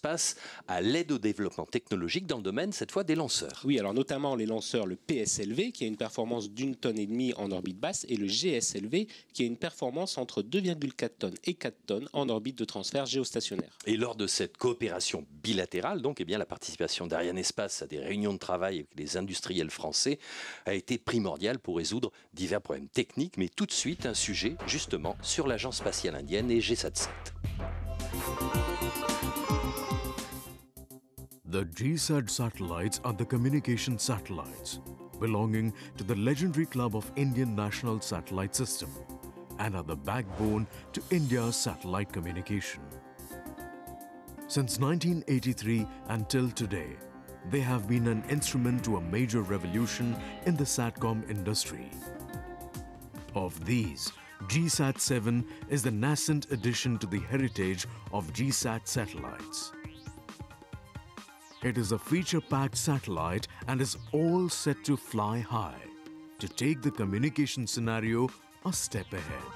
à l'aide au développement technologique dans le domaine, cette fois, des lanceurs. Oui, alors notamment les lanceurs, le PSLV, qui a une performance d'1,5 tonne en orbite basse, et le GSLV, qui a une performance entre 2,4 tonnes et 4 tonnes en orbite de transfert géostationnaire. Et lors de cette coopération bilatérale, donc, eh bien, la participation d'Arianespace à des réunions de travail avec les industriels français a été primordiale pour résoudre divers problèmes techniques, mais tout de suite un sujet, justement, sur l'agence spatiale indienne et GSAT-7. The GSAT satellites are the communication satellites. belonging to the legendary club of Indian National Satellite System and are the backbone to India's satellite communication. Since 1983 until today, they have been an instrument to a major revolution in the SATCOM industry. Of these, GSAT-7 is the nascent addition to the heritage of GSAT satellites. It is a feature-packed satellite and is all set to fly high, to take the communication scenario a step ahead.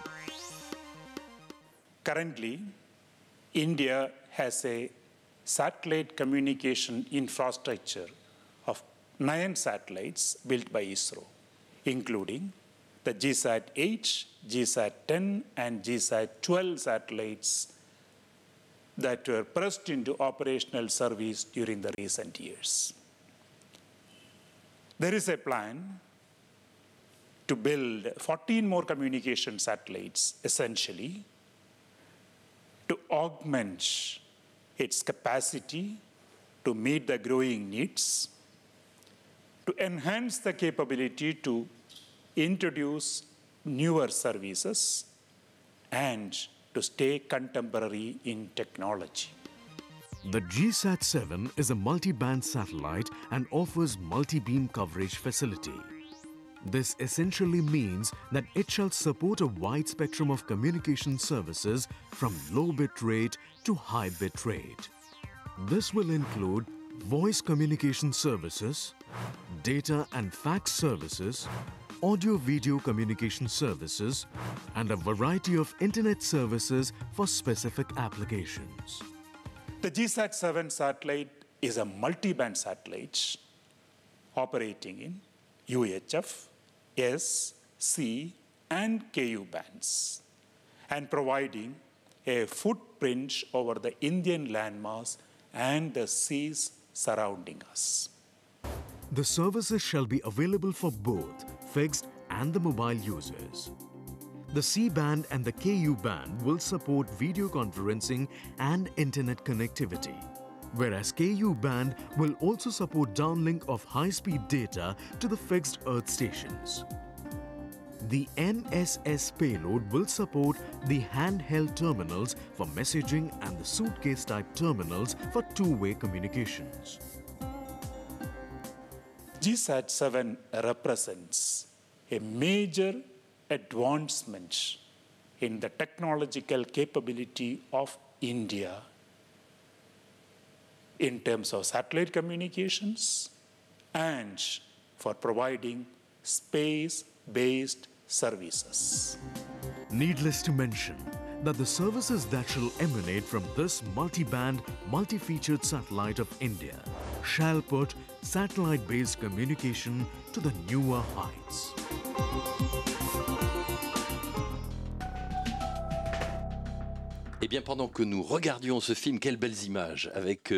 Currently, India has a satellite communication infrastructure of 9 satellites built by ISRO, including the GSAT-8, GSAT-10 and GSAT-12 satellites that were pressed into operational service during the recent years. There is a plan to build 14 more communication satellites, essentially, to augment its capacity to meet the growing needs, to enhance the capability to introduce newer services, and to stay contemporary in technology. The GSAT-7 is a multi-band satellite and offers multi-beam coverage facility. This essentially means that it shall support a wide spectrum of communication services from low bit rate to high bit rate. This will include voice communication services, data and fax services, audio-video communication services, and a variety of internet services for specific applications. The GSAT-7 satellite is a multi-band satellite operating in UHF, S, C, and KU bands, and providing a footprint over the Indian landmass and the seas surrounding us. The services shall be available for both fixed and the mobile users. The C-band and the KU band will support video conferencing and internet connectivity, whereas KU band will also support downlink of high-speed data to the fixed Earth stations. The NSS payload will support the handheld terminals for messaging and the suitcase-type terminals for two-way communications. GSAT-7 represents a major advancement in the technological capability of India in terms of satellite communications and for providing space-based services. Needless to mention that the services that shall emanate from this multi-band, multi-featured satellite of India shall put satellite-based communication to the newer heights. Eh bien, pendant que nous regardions ce film, quelles belles images avec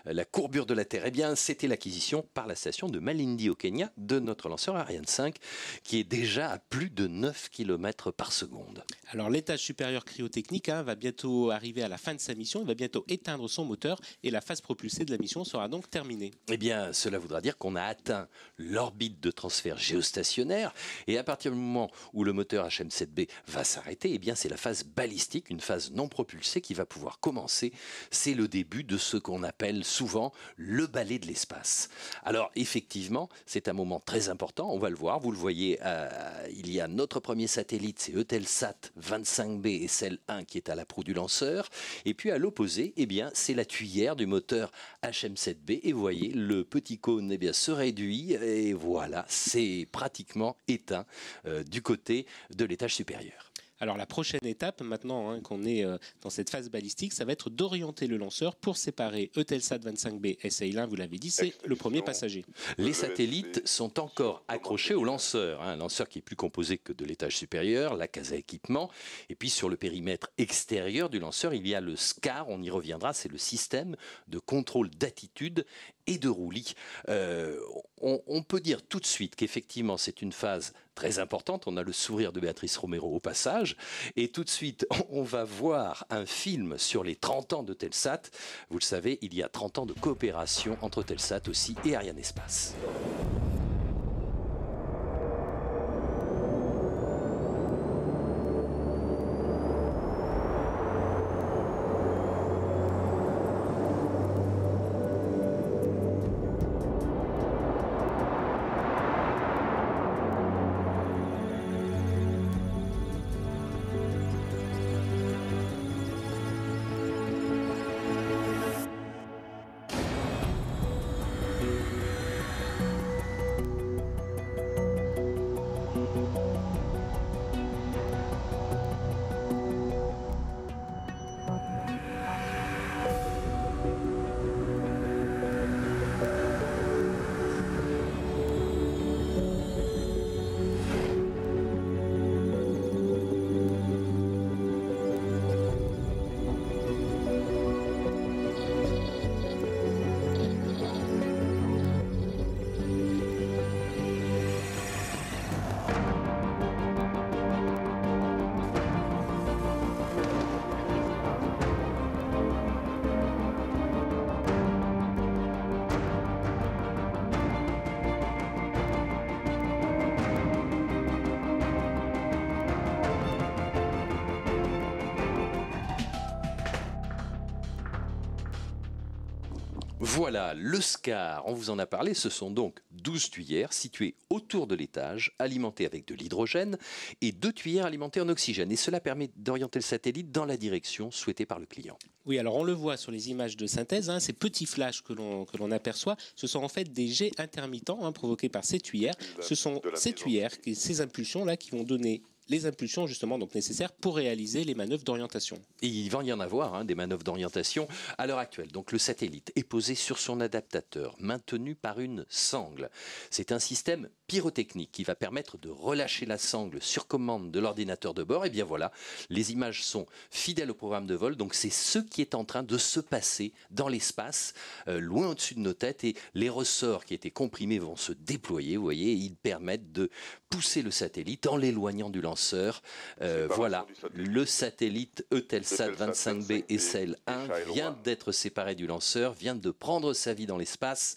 la courbure de la Terre. Eh bien, c'était l'acquisition par la station de Malindi au Kenya de notre lanceur Ariane 5, qui est déjà à plus de 9 km par seconde. Alors, l'étage supérieur cryotechnique va bientôt arriver à la fin de sa mission. Il va bientôt éteindre son moteur et la phase propulsée de la mission sera donc terminée. Eh bien, cela voudra dire qu'on a atteint l'orbite de transfert géostationnaire et à partir du moment où le moteur HM7B va s'arrêter, eh bien, c'est la phase balistique, une phase non propulsée qui va pouvoir commencer. C'est le début de ce qu'on appelle souvent le balai de l'espace. Alors effectivement, c'est un moment très important, on va le voir, vous le voyez, il y a notre premier satellite, c'est Eutelsat 25B SL1 qui est à la proue du lanceur, et puis à l'opposé, eh bien, c'est la tuyère du moteur HM7B, et vous voyez, le petit cône eh bien, se réduit, et voilà, c'est pratiquement éteint du côté de l'étage supérieur. Alors la prochaine étape, maintenant qu'on est dans cette phase balistique, ça va être d'orienter le lanceur pour séparer Eutelsat 25B SL1, vous l'avez dit, c'est le premier passager. Les satellites sont encore accrochés au lanceur, un lanceur qui est plus composé que de l'étage supérieur, la case à équipement, et puis sur le périmètre extérieur du lanceur, il y a le SCAR, on y reviendra, c'est le système de contrôle d'attitude et de roulis. On peut dire tout de suite qu'effectivement c'est une phase très importante, on a le sourire de Béatrice Romero au passage, et tout de suite on va voir un film sur les 30 ans de Telsat. Vous le savez, il y a 30 ans de coopération entre Telsat aussi et Arianespace. Voilà, le SCAR, on vous en a parlé, ce sont donc 12 tuyères situées autour de l'étage, alimentées avec de l'hydrogène, et 2 tuyères alimentées en oxygène. Et cela permet d'orienter le satellite dans la direction souhaitée par le client. Oui, alors on le voit sur les images de synthèse, ces petits flashs que l'on aperçoit, ce sont en fait des jets intermittents provoqués par ces tuyères. Ce sont ces tuyères, ces impulsions-là qui vont donner les impulsions justement donc nécessaires pour réaliser les manœuvres d'orientation. Et il va y en avoir des manœuvres d'orientation à l'heure actuelle. Donc le satellite est posé sur son adaptateur, maintenu par une sangle. C'est un système pyrotechnique qui va permettre de relâcher la sangle sur commande de l'ordinateur de bord. Et bien voilà, les images sont fidèles au programme de vol. Donc c'est ce qui est en train de se passer dans l'espace, loin au-dessus de nos têtes. Et les ressorts qui étaient comprimés vont se déployer. Vous voyez, ils permettent de pousser le satellite en l'éloignant du lanceur. Voilà, le satellite Eutelsat 25B SL1 vient d'être séparé du lanceur, vient de prendre sa vie dans l'espace.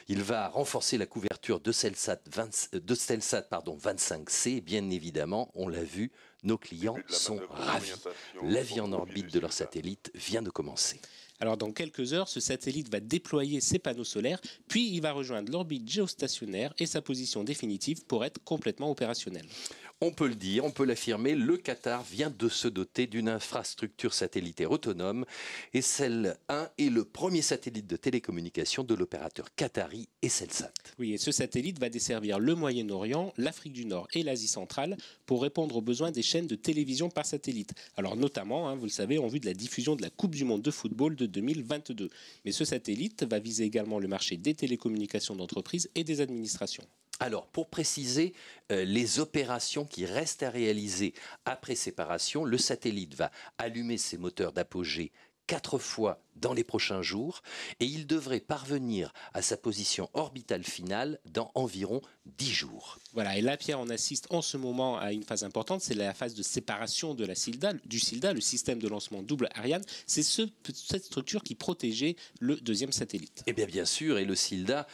Il va renforcer la couverture de Telsat 25C. Bien évidemment, on l'a vu, nos clients sont ravis. La vie en orbite de leur satellite vient de commencer. Alors dans quelques heures, ce satellite va déployer ses panneaux solaires, puis il va rejoindre l'orbite géostationnaire et sa position définitive pour être complètement opérationnel. On peut le dire, on peut l'affirmer, le Qatar vient de se doter d'une infrastructure satellitaire autonome et SL1 est le premier satellite de télécommunication de l'opérateur qatari Eutelsat. Oui, et ce satellite va desservir le Moyen-Orient, l'Afrique du Nord et l'Asie centrale pour répondre aux besoins des chaînes de télévision par satellite. Alors notamment, vous le savez, en vue de la diffusion de la Coupe du Monde de football de 2022. Mais ce satellite va viser également le marché des télécommunications d'entreprise et des administrations. Alors, pour préciser les opérations qui restent à réaliser après séparation, le satellite va allumer ses moteurs d'apogée 4 fois dans les prochains jours et il devrait parvenir à sa position orbitale finale dans environ 10 jours. Voilà, et là, Pierre, on assiste en ce moment à une phase importante, c'est la phase de séparation de du SILDA, le système de lancement double Ariane. C'est cette structure qui protégeait le deuxième satellite. Eh bien sûr, et le SILDA,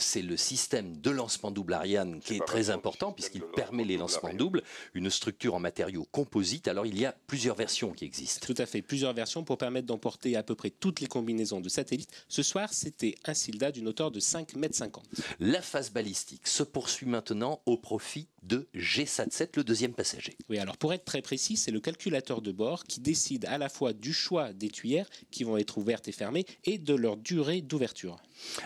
c'est le système de lancement double Ariane qui est très important puisqu'il permet les lancements doubles, une structure en matériaux composites. Alors il y a plusieurs versions qui existent. Tout à fait, plusieurs versions pour permettre d'emporter à peu près toutes les combinaisons de satellites. Ce soir, c'était un SILDA d'une hauteur de 5,50 m. La phase balistique se poursuit maintenant au profit de GSAT-7, le deuxième passager. Oui, alors pour être très précis, c'est le calculateur de bord qui décide à la fois du choix des tuyères qui vont être ouvertes et fermées et de leur durée d'ouverture.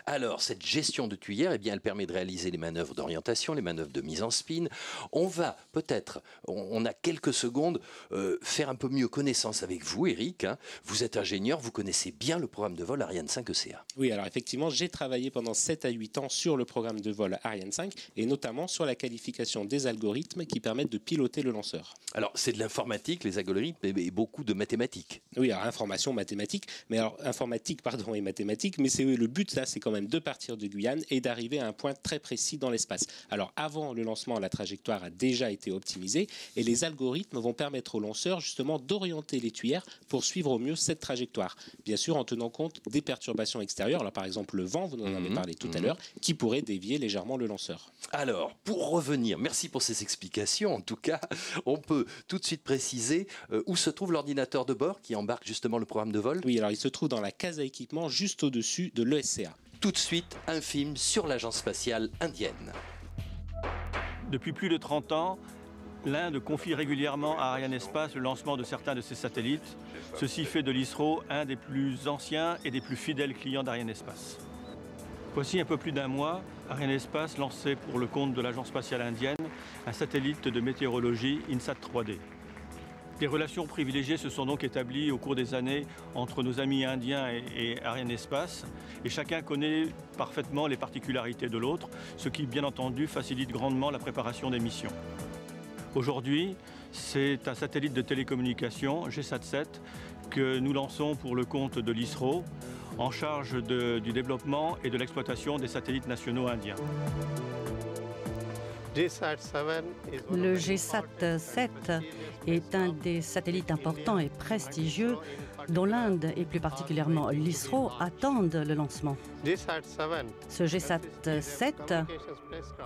Alors, cette gestion de tuyères, eh bien, elle permet de réaliser les manœuvres d'orientation, les manœuvres de mise en spin. On va peut-être, on a quelques secondes, faire un peu mieux connaissance avec vous, Eric. Vous êtes ingénieur, vous connaissez bien le programme de vol Ariane 5 ECA. Oui, alors effectivement, j'ai travaillé pendant 7 à 8 ans sur le programme de vol Ariane 5 et notamment sur la qualification des algorithmes qui permettent de piloter le lanceur. Alors, c'est de l'informatique, les algorithmes, et beaucoup de mathématiques. Oui, alors informatique et mathématiques, mais c'est le but là, c'est quand même de partir de Guyane et d'arriver à un point très précis dans l'espace. Alors avant le lancement, la trajectoire a déjà été optimisée et les algorithmes vont permettre au lanceur justement d'orienter les tuyères pour suivre au mieux cette trajectoire. Bien sûr en tenant compte des perturbations extérieures, alors par exemple le vent, vous en avez parlé tout à l'heure, qui pourrait dévier légèrement le lanceur. Alors, pour revenir, merci pour ces explications. En tout cas, on peut tout de suite préciser où se trouve l'ordinateur de bord qui embarque justement le programme de vol. Oui, alors il se trouve dans la case à équipement juste au-dessus de l'ESCA. Tout de suite, un film sur l'agence spatiale indienne. Depuis plus de 30 ans, l'Inde confie régulièrement à Ariane Espace le lancement de certains de ses satellites. Ceci fait de l'ISRO un des plus anciens et des plus fidèles clients d'Ariane Espace. Voici un peu plus d'un mois, Ariane Espace lançait pour le compte de l'agence spatiale indienne un satellite de météorologie INSAT 3D. Des relations privilégiées se sont donc établies au cours des années entre nos amis indiens et Ariane Espace, et chacun connaît parfaitement les particularités de l'autre, ce qui bien entendu facilite grandement la préparation des missions. Aujourd'hui, c'est un satellite de télécommunication, GSAT-7, que nous lançons pour le compte de l'ISRO, en charge du développement et de l'exploitation des satellites nationaux indiens. Le GSAT-7 est un des satellites importants et prestigieux dont l'Inde et plus particulièrement l'ISRO attendent le lancement. Ce GSAT-7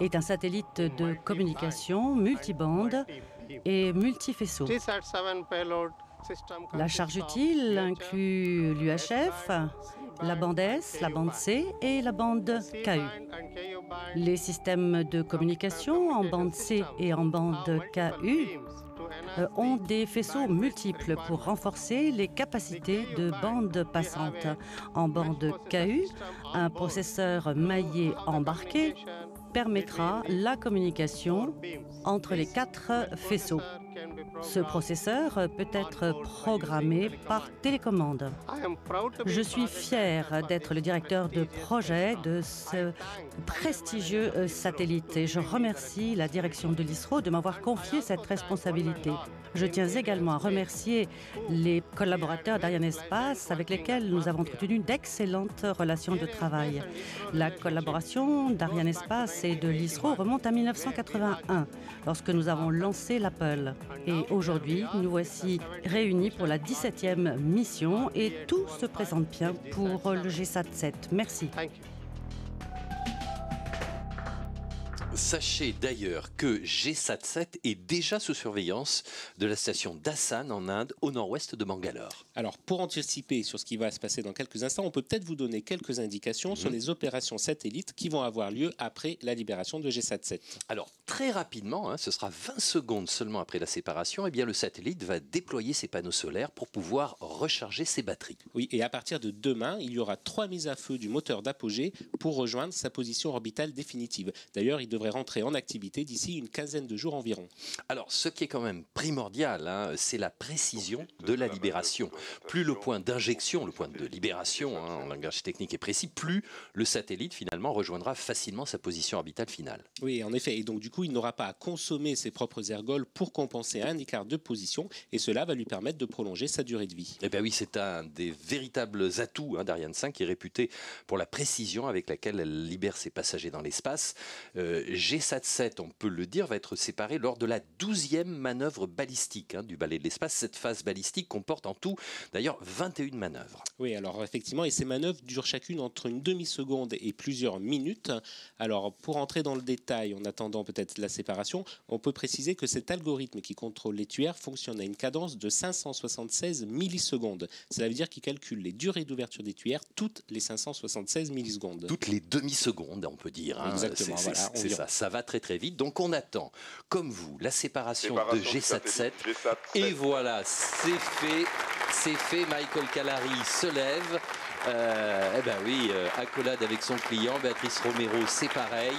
est un satellite de communication multibande et multifaisceau. La charge utile inclut l'UHF la bande S, la bande C et la bande KU. Les systèmes de communication en bande C et en bande KU ont des faisceaux multiples pour renforcer les capacités de bande passante. En bande KU, un processeur maillé embarqué permettra la communication entre les 4 faisceaux. Ce processeur peut être programmé par télécommande. Je suis fier d'être le directeur de projet de ce prestigieux satellite et je remercie la direction de l'ISRO de m'avoir confié cette responsabilité. Je tiens également à remercier les collaborateurs d'Arianespace avec lesquels nous avons entretenu d'excellentes relations de travail. La collaboration d'Arianespace et de l'ISRO remonte à 1981, lorsque nous avons lancé l'Apple. Et aujourd'hui, nous voici réunis pour la 17e mission et tout se présente bien pour le GSAT-7. Merci. Sachez d'ailleurs que GSAT-7 est déjà sous surveillance de la station d'Hassan en Inde, au nord-ouest de Bangalore. Alors, pour anticiper sur ce qui va se passer dans quelques instants, on peut peut-être vous donner quelques indications sur les opérations satellites qui vont avoir lieu après la libération de GSAT-7. Alors, très rapidement, ce sera 20 secondes seulement après la séparation, eh bien, le satellite va déployer ses panneaux solaires pour pouvoir recharger ses batteries. Oui, et à partir de demain, il y aura 3 mises à feu du moteur d'apogée pour rejoindre sa position orbitale définitive. D'ailleurs, il devrait rentrer en activité d'ici une quinzaine de jours environ. Alors, ce qui est quand même primordial, c'est la précision de la libération. Plus le point d'injection, le point de libération, en langage technique est précis, plus le satellite finalement rejoindra facilement sa position orbitale finale. Oui, en effet. Et donc, du coup, il n'aura pas à consommer ses propres ergols pour compenser un écart de position et cela va lui permettre de prolonger sa durée de vie. Eh bien oui, c'est un des véritables atouts d'Ariane 5 qui est réputé pour la précision avec laquelle elle libère ses passagers dans l'espace. GSAT-7, on peut le dire, va être séparé lors de la 12e manœuvre balistique du balai de l'espace. Cette phase balistique comporte en tout, d'ailleurs, 21 manœuvres. Oui, alors effectivement, et ces manœuvres durent chacune entre une demi-seconde et plusieurs minutes. Alors, pour entrer dans le détail, en attendant peut-être la séparation, on peut préciser que cet algorithme qui contrôle les tuyères fonctionne à une cadence de 576 millisecondes. Cela veut dire qu'il calcule les durées d'ouverture des tuyères toutes les 576 millisecondes. Toutes les demi-secondes, on peut dire. Exactement, voilà. C'est ça, ça va très très vite. Donc on attend, comme vous, la séparation de GSAT-7. Et voilà, c'est fait. Michael Calary se lève. Eh ben oui, accolade avec son client. Béatrice Romero, c'est pareil.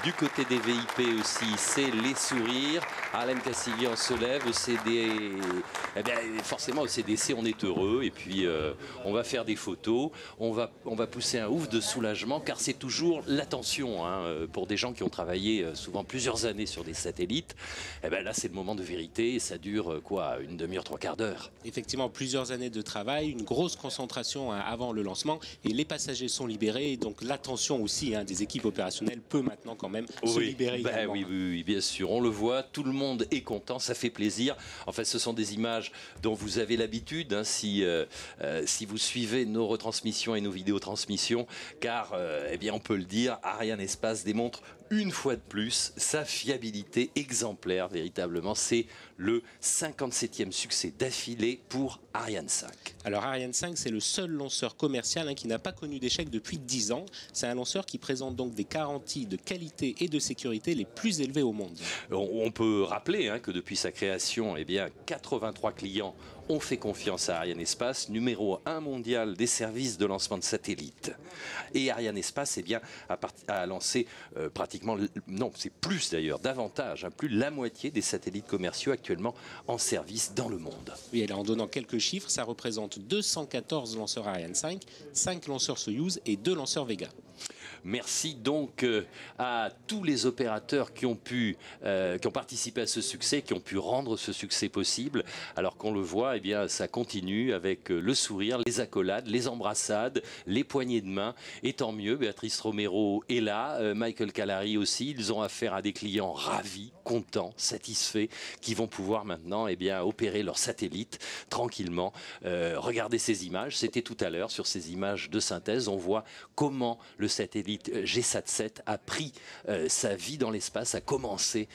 Du côté des VIP aussi, c'est les sourires. Harlem Kassagian se lève. Eh bien, forcément, au CDC, on est heureux. Et puis, on va faire des photos. On va pousser un ouf de soulagement, car c'est toujours l'attention pour des gens qui ont travaillé souvent plusieurs années sur des satellites. Eh bien, là, c'est le moment de vérité. Et ça dure quoi, une demi-heure, 3/4 d'heure. Effectivement, plusieurs années de travail, une grosse concentration avant le lancement. Et les passagers sont libérés. Et donc, l'attention aussi des équipes opérationnelles peut maintenant quand même se libérer. Oui, bien sûr, on le voit, tout le monde est content, ça fait plaisir. Enfin, ce sont des images dont vous avez l'habitude si vous suivez nos retransmissions et nos vidéotransmissions, car, eh bien, on peut le dire, Arianespace démontre une fois de plus sa fiabilité exemplaire, véritablement. C'est le 57e succès d'affilée pour Ariane 5. Alors Ariane 5, c'est le seul lanceur commercial qui n'a pas connu d'échec depuis 10 ans. C'est un lanceur qui présente donc des garanties de qualité et de sécurité les plus élevées au monde. On peut rappeler que depuis sa création, eh bien, 83 clients ont fait confiance à Arianespace, numéro 1 mondial des services de lancement de satellites. Et Arianespace, eh bien, a lancé pratiquement, non, c'est plus d'ailleurs, davantage, plus de la moitié des satellites commerciaux actuellement en service dans le monde. Oui, et là, en donnant quelques chiffres, ça représente 214 lanceurs Ariane 5, 5 lanceurs Soyouz et 2 lanceurs Vega. Merci donc à tous les opérateurs qui ont participé à ce succès, qui ont pu rendre ce succès possible. Alors qu'on le voit, eh bien, ça continue avec le sourire, les accolades, les embrassades, les poignées de main. Et tant mieux, Béatrice Romero est là, Michael Calary aussi. Ils ont affaire à des clients ravis, contents, satisfaits, qui vont pouvoir maintenant opérer leur satellite tranquillement. Regardez ces images, c'était tout à l'heure sur ces images de synthèse. On voit comment le satellite satellite GSAT-7 a pris sa vie dans l'espace, a commencé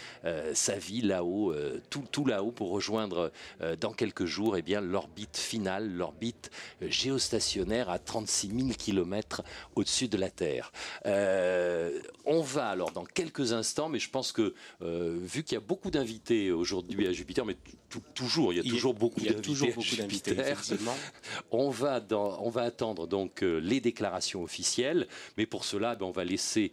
sa vie là-haut, tout là-haut, pour rejoindre dans quelques jours l'orbite finale, l'orbite géostationnaire à 36 000 km au-dessus de la Terre. On va alors dans quelques instants, mais je pense que vu qu'il y a beaucoup d'invités aujourd'hui à Jupiter, mais toujours, il y a toujours beaucoup d'invités à Jupiter, on va attendre donc les déclarations officielles, mais pour cela, on va laisser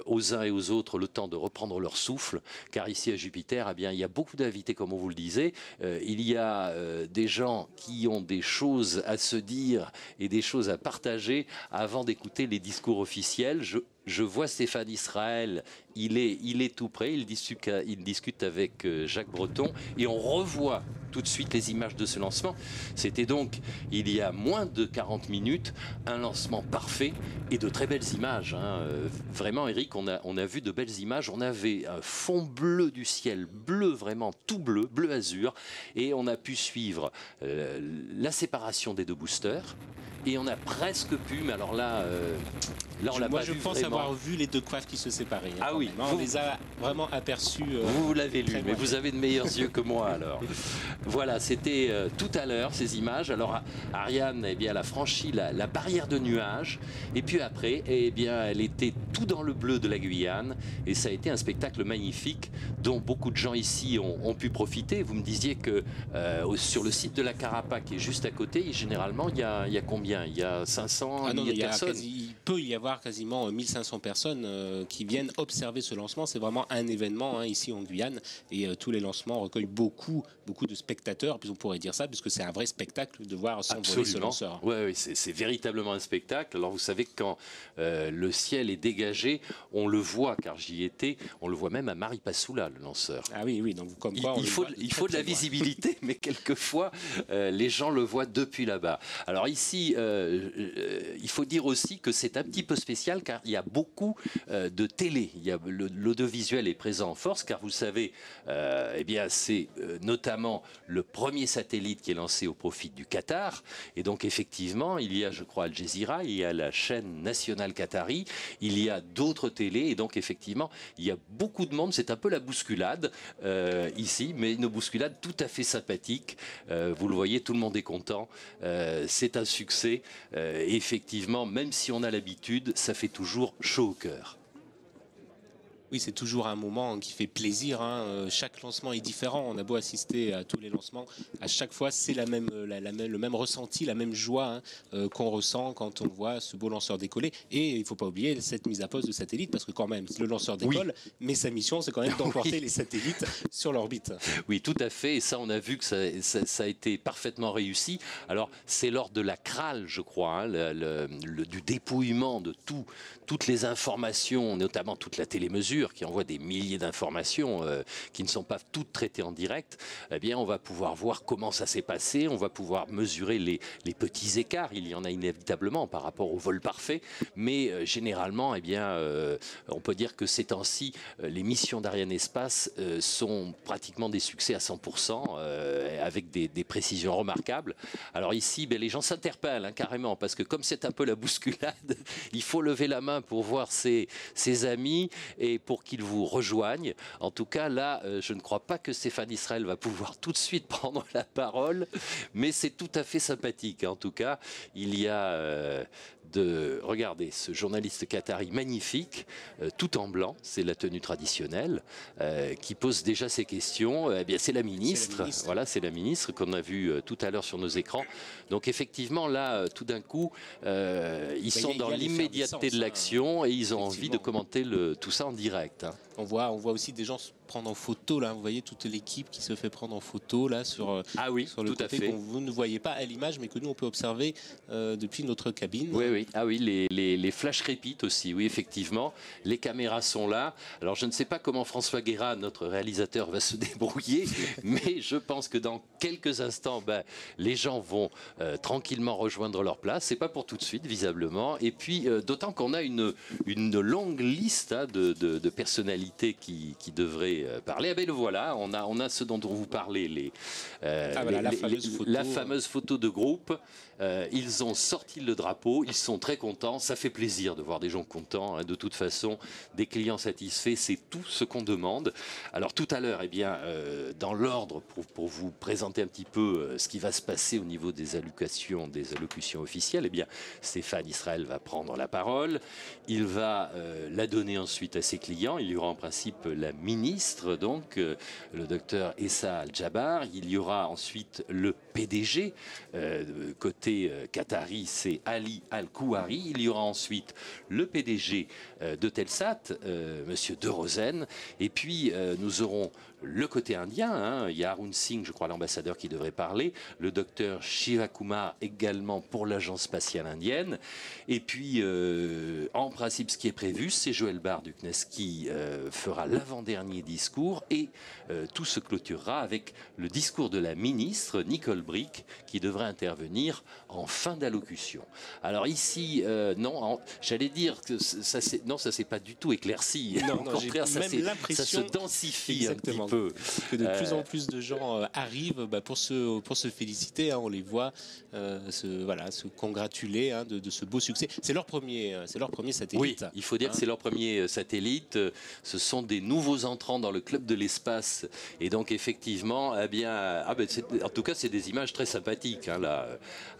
aux uns et aux autres le temps de reprendre leur souffle, car ici à Jupiter, il y a beaucoup d'invités, comme on vous le disait. Il y a des gens qui ont des choses à se dire et des choses à partager avant d'écouter les discours officiels. Je vois Stéphane Israël, il est tout prêt, il discute avec Jacques Breton, et on revoit tout de suite les images de ce lancement. C'était donc, il y a moins de 40 minutes, un lancement parfait et de très belles images. Vraiment, Eric, on a vu de belles images. On avait un fond bleu du ciel, bleu vraiment, tout bleu, bleu azur, et on a pu suivre la séparation des deux boosters. Et on a presque pu, mais alors là, on l'a pas vu. Moi, je pense avoir vu les deux coiffes qui se séparaient. Ah oui, on les a vraiment aperçus. Vous l'avez lu, mais vous avez de meilleurs yeux que moi alors. Voilà, c'était tout à l'heure ces images. Alors Ariane, elle a franchi la barrière de nuages, et puis après, elle était tout dans le bleu de la Guyane, et ça a été un spectacle magnifique dont beaucoup de gens ici ont pu profiter. Vous me disiez que sur le site de la Carapa, qui est juste à côté, généralement, il y a combien? Il y a 500 milliers de personnes. Il peut y avoir quasiment 1500 personnes qui viennent observer ce lancement. C'est vraiment un événement ici en Guyane, et tous les lancements recueillent beaucoup de spectateurs, puis on pourrait dire ça, puisque c'est un vrai spectacle de voir s'envoler ce lanceur. Oui, c'est véritablement un spectacle. Alors vous savez que quand le ciel est dégagé, on le voit, car j'y étais, on le voit même à Maripasoula, le lanceur. Ah oui, donc comme quoi il faut de la visibilité, mais quelquefois les gens le voient depuis là-bas. Alors ici, il faut dire aussi que c'est un petit peu spécial, car il y a beaucoup de télé. L'audiovisuel est présent en force, car vous savez, c'est notamment le premier satellite qui est lancé au profit du Qatar. Et donc effectivement, il y a, je crois, Al Jazeera, il y a la chaîne nationale qatari, il y a d'autres télés, et donc effectivement, il y a beaucoup de monde. C'est un peu la bousculade ici, mais une bousculade tout à fait sympathique. Vous le voyez, tout le monde est content. C'est un succès. Et effectivement, même si on a l'habitude, ça fait toujours chaud au cœur. Oui, c'est toujours un moment qui fait plaisir. Chaque lancement est différent. On a beau assister à tous les lancements, à chaque fois, c'est le même ressenti, la même joie qu'on ressent quand on voit ce beau lanceur décoller. Et il ne faut pas oublier cette mise à pause de satellite, parce que quand même, le lanceur décolle, mais sa mission, c'est quand même d'emporter les satellites sur l'orbite. Oui, tout à fait. Et ça, on a vu que ça a été parfaitement réussi. Alors, c'est lors de la CRAL, je crois, du dépouillement de toutes les informations, notamment toute la télémesure, qui envoie des milliers d'informations qui ne sont pas toutes traitées en direct. On va pouvoir voir comment ça s'est passé, on va pouvoir mesurer les petits écarts. Il y en a inévitablement par rapport au vol parfait, mais généralement, on peut dire que ces temps-ci, les missions d'Arianespace sont pratiquement des succès à 100%, avec des précisions remarquables. Alors ici, les gens s'interpellent carrément, parce que comme c'est un peu la bousculade, il faut lever la main pour voir ses amis et pour qu'ils vous rejoignent. En tout cas, là, je ne crois pas que Stéphane Israël va pouvoir tout de suite prendre la parole, mais c'est tout à fait sympathique. En tout cas, il y a regardez, ce journaliste qatari magnifique, tout en blanc, c'est la tenue traditionnelle, qui pose déjà ses questions. C'est la ministre. Voilà, c'est la ministre qu'on a vue tout à l'heure sur nos écrans. Donc effectivement, là, tout d'un coup, ils sont dans l'immédiateté de l'action, et ils ont envie de commenter tout ça en direct. On voit aussi des gens se prendre en photo, là. Vous voyez toute l'équipe qui se fait prendre en photo là sur le côté qu'on vous ne voyez pas à l'image, mais que nous on peut observer depuis notre cabine. Oui. Ah oui, les flashs crépitent aussi. Oui, effectivement, les caméras sont là. Alors je ne sais pas comment François Guérin, notre réalisateur, va se débrouiller, mais je pense que dans quelques instants, les gens vont tranquillement rejoindre leur place. C'est pas pour tout de suite, visiblement. Et puis d'autant qu'on a une longue liste de personnalités qui devraient parler. Le voilà, on a ce dont on vous parlait, la fameuse photo de groupe. Ils ont sorti le drapeau, ils sont très contents. Ça fait plaisir de voir des gens contents. Hein. De toute façon, des clients satisfaits, c'est tout ce qu'on demande. Alors tout à l'heure, eh bien, dans l'ordre, pour vous présenter un petit peu ce qui va se passer au niveau des allocutions officielles, eh bien, Stéphane Israël va prendre la parole. Il va la donner ensuite à ses clients. Il y aura en principe la ministre, donc le docteur Essa Al-Jabar. Il y aura ensuite le PDG. Côté qatari, c'est Ali Al-Kouari. Il y aura ensuite le PDG d'Eutelsat, Monsieur De Rosen. Et puis, nous aurons le côté indien, hein, il y a Arun Singh, je crois, l'ambassadeur qui devrait parler, le docteur Shivakumar également pour l'agence spatiale indienne. Et puis, en principe, ce qui est prévu, c'est Joël Barre du CNES qui fera l'avant-dernier discours et tout se clôturera avec le discours de la ministre, Nicole Bricq, qui devrait intervenir en fin d'allocution. Alors ici, non, j'allais dire que ça s'est pas du tout éclairci. Non, Au contraire, ça se densifie un petit peu. Que de plus en plus de gens arrivent pour se féliciter. Hein, on les voit se congratuler hein, de ce beau succès. C'est leur premier satellite. Oui, il faut dire que c'est leur premier satellite. Ce sont des nouveaux entrants dans le club de l'espace. Et donc effectivement, eh bien, en tout cas, c'est des images très sympathiques. Hein, là,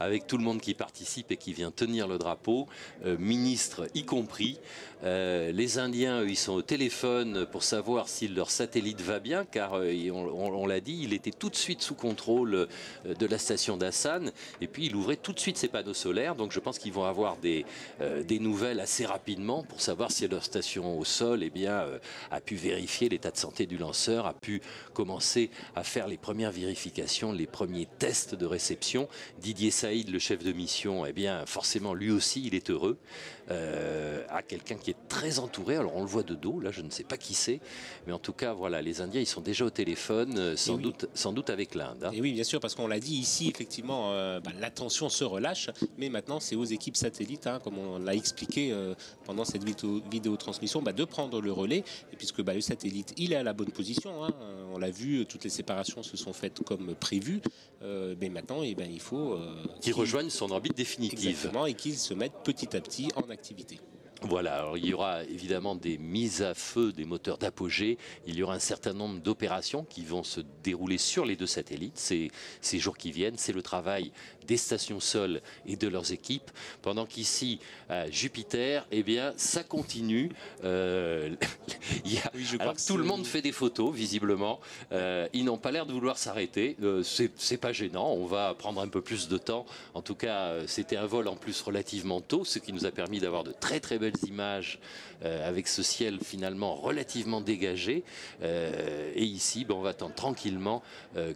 avec tout le monde qui participe et qui vient tenir le drapeau, ministre y compris. Les Indiens, eux, ils sont au téléphone pour savoir si leur satellite va bien, car on l'a dit, il était tout de suite sous contrôle de la station d'Hassan, et puis il ouvrait tout de suite ses panneaux solaires, donc je pense qu'ils vont avoir des nouvelles assez rapidement pour savoir si leur station au sol a pu vérifier l'état de santé du lanceur, a pu commencer à faire les premières vérifications, les premiers tests de réception. Didier Saïd, le chef de mission, eh bien forcément lui aussi il est heureux, à quelqu'un qui est très entouré. Alors on le voit de dos, là je ne sais pas qui c'est, mais en tout cas voilà, les Indiens ils sont déjà au téléphone, sans doute avec l'Inde. Hein. Et oui, bien sûr, parce qu'on l'a dit ici, effectivement, la tension se relâche, mais maintenant c'est aux équipes satellites, hein, comme on l'a expliqué pendant cette vidéo-transmission, de prendre le relais, et puisque le satellite il est à la bonne position, hein, on l'a vu, toutes les séparations se sont faites comme prévu, mais maintenant il faut qu'il rejoigne son orbite définitive. Exactement, et qu'il se mette petit à petit en activité. Voilà, alors il y aura évidemment des mises à feu des moteurs d'apogée, il y aura un certain nombre d'opérations qui vont se dérouler sur les deux satellites ces jours qui viennent. C'est le travail des stations sol et de leurs équipes, pendant qu'ici à Jupiter, eh bien ça continue. Tout le monde fait des photos visiblement, ils n'ont pas l'air de vouloir s'arrêter, c'est pas gênant, on va prendre un peu plus de temps. En tout cas, c'était un vol en plus relativement tôt, ce qui nous a permis d'avoir de très très belles images avec ce ciel finalement relativement dégagé, et ici on va attendre tranquillement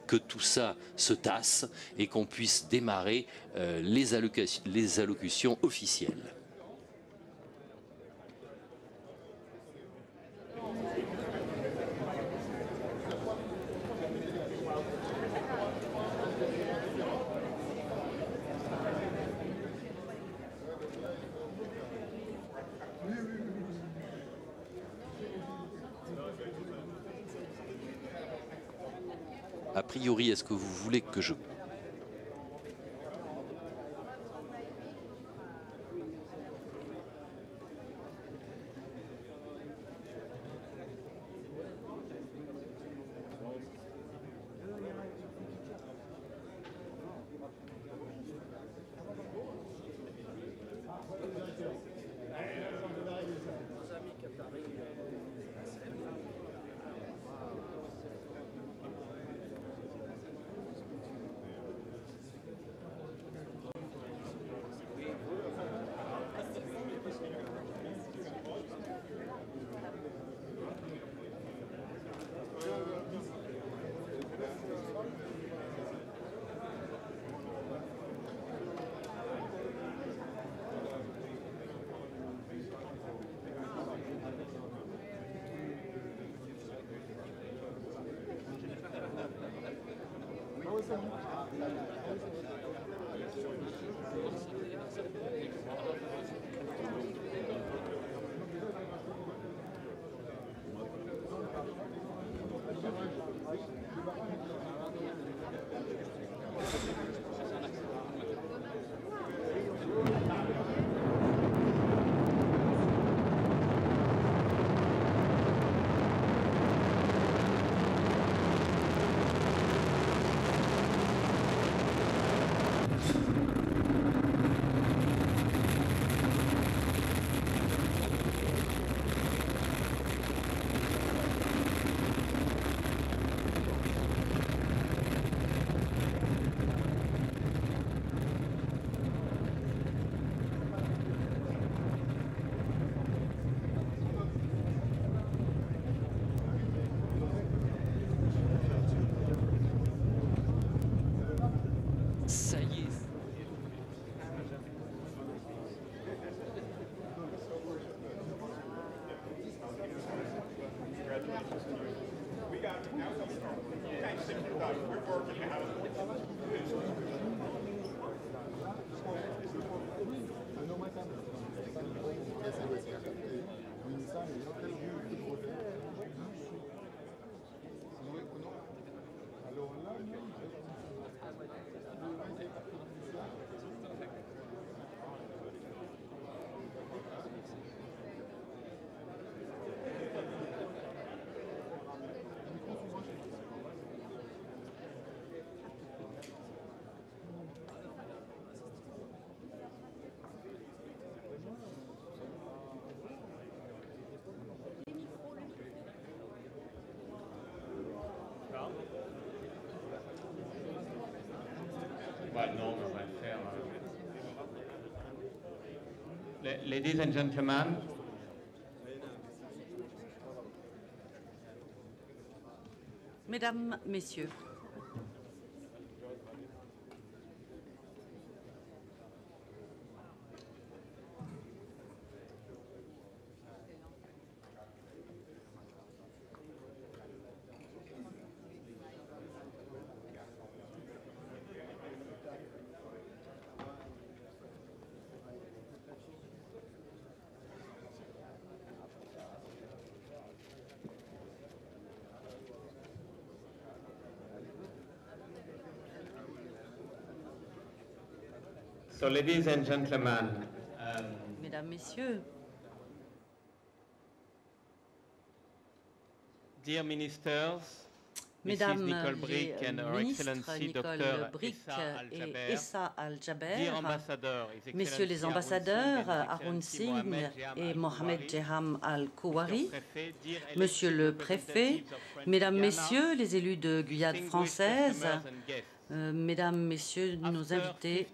que tout ça se tasse et qu'on puisse démarrer les allocutions officielles. A priori, est-ce que vous voulez que je... Ladies and gentlemen, Mesdames, Messieurs, so ladies and gentlemen, Mesdames, Messieurs, dear ministers, Mesdames Nicole les Brick and Her ministres Excellency Nicole Dr. Brick et Essa Al-Jaber, dear ambassadors, His Messieurs les Excellency ambassadeurs Arun Arun Singh Singh et Mohamed Jeham Al-Kouari, dear Monsieur le Préfet, Mesdames, Messieurs les élus de Guyane française, Mesdames, Messieurs nos invités,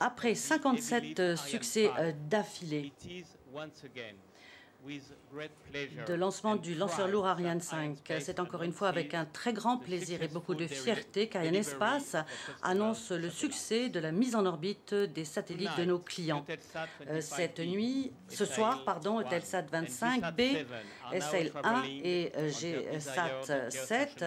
après 57 succès d'affilée de lancement du lanceur lourd Ariane 5. C'est encore une fois avec un très grand plaisir et beaucoup de fierté qu'Ariane Espace annonce le succès de la mise en orbite des satellites de nos clients. Ce soir, Eutelsat 25B, SL1 et GSat 7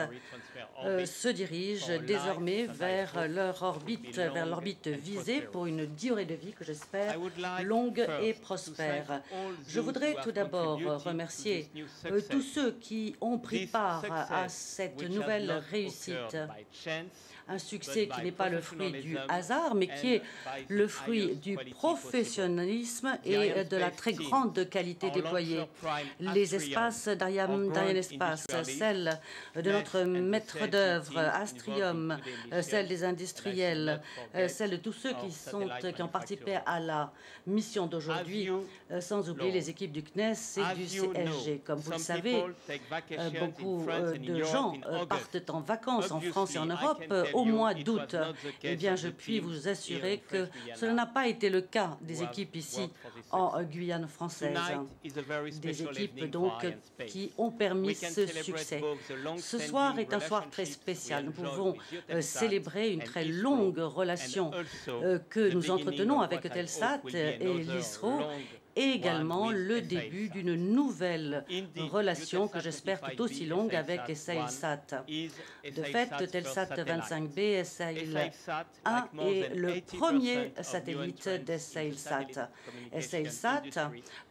se dirigent désormais vers l'orbite visée pour une durée de vie que j'espère longue et prospère. Je voudrais tout d'abord remercier tous ceux qui ont pris part à cette nouvelle réussite. Un succès qui n'est pas le fruit du hasard, mais qui est le fruit du professionnalisme et de la très grande qualité déployée. Les espaces d'Ariane Espace, celles de notre maître d'œuvre, Astrium, celles des industriels, celles de tous ceux qui ont participé à la mission d'aujourd'hui, sans oublier les équipes du CNES et du CSG. Comme vous le savez, beaucoup de gens partent en vacances en France et en Europe au mois d'août. Eh bien, je puis vous assurer que cela n'a pas été le cas des équipes ici en Guyane française. Des équipes donc qui ont permis ce succès. Ce soir est un soir très spécial. Nous pouvons célébrer une très longue relation que nous entretenons avec Eutelsat et l'ISRO, et également le début d'une nouvelle relation que j'espère tout aussi longue avec SailSat. De fait, Eutelsat 25B, SailSat 1 est le premier satellite de SailSat. SailSat,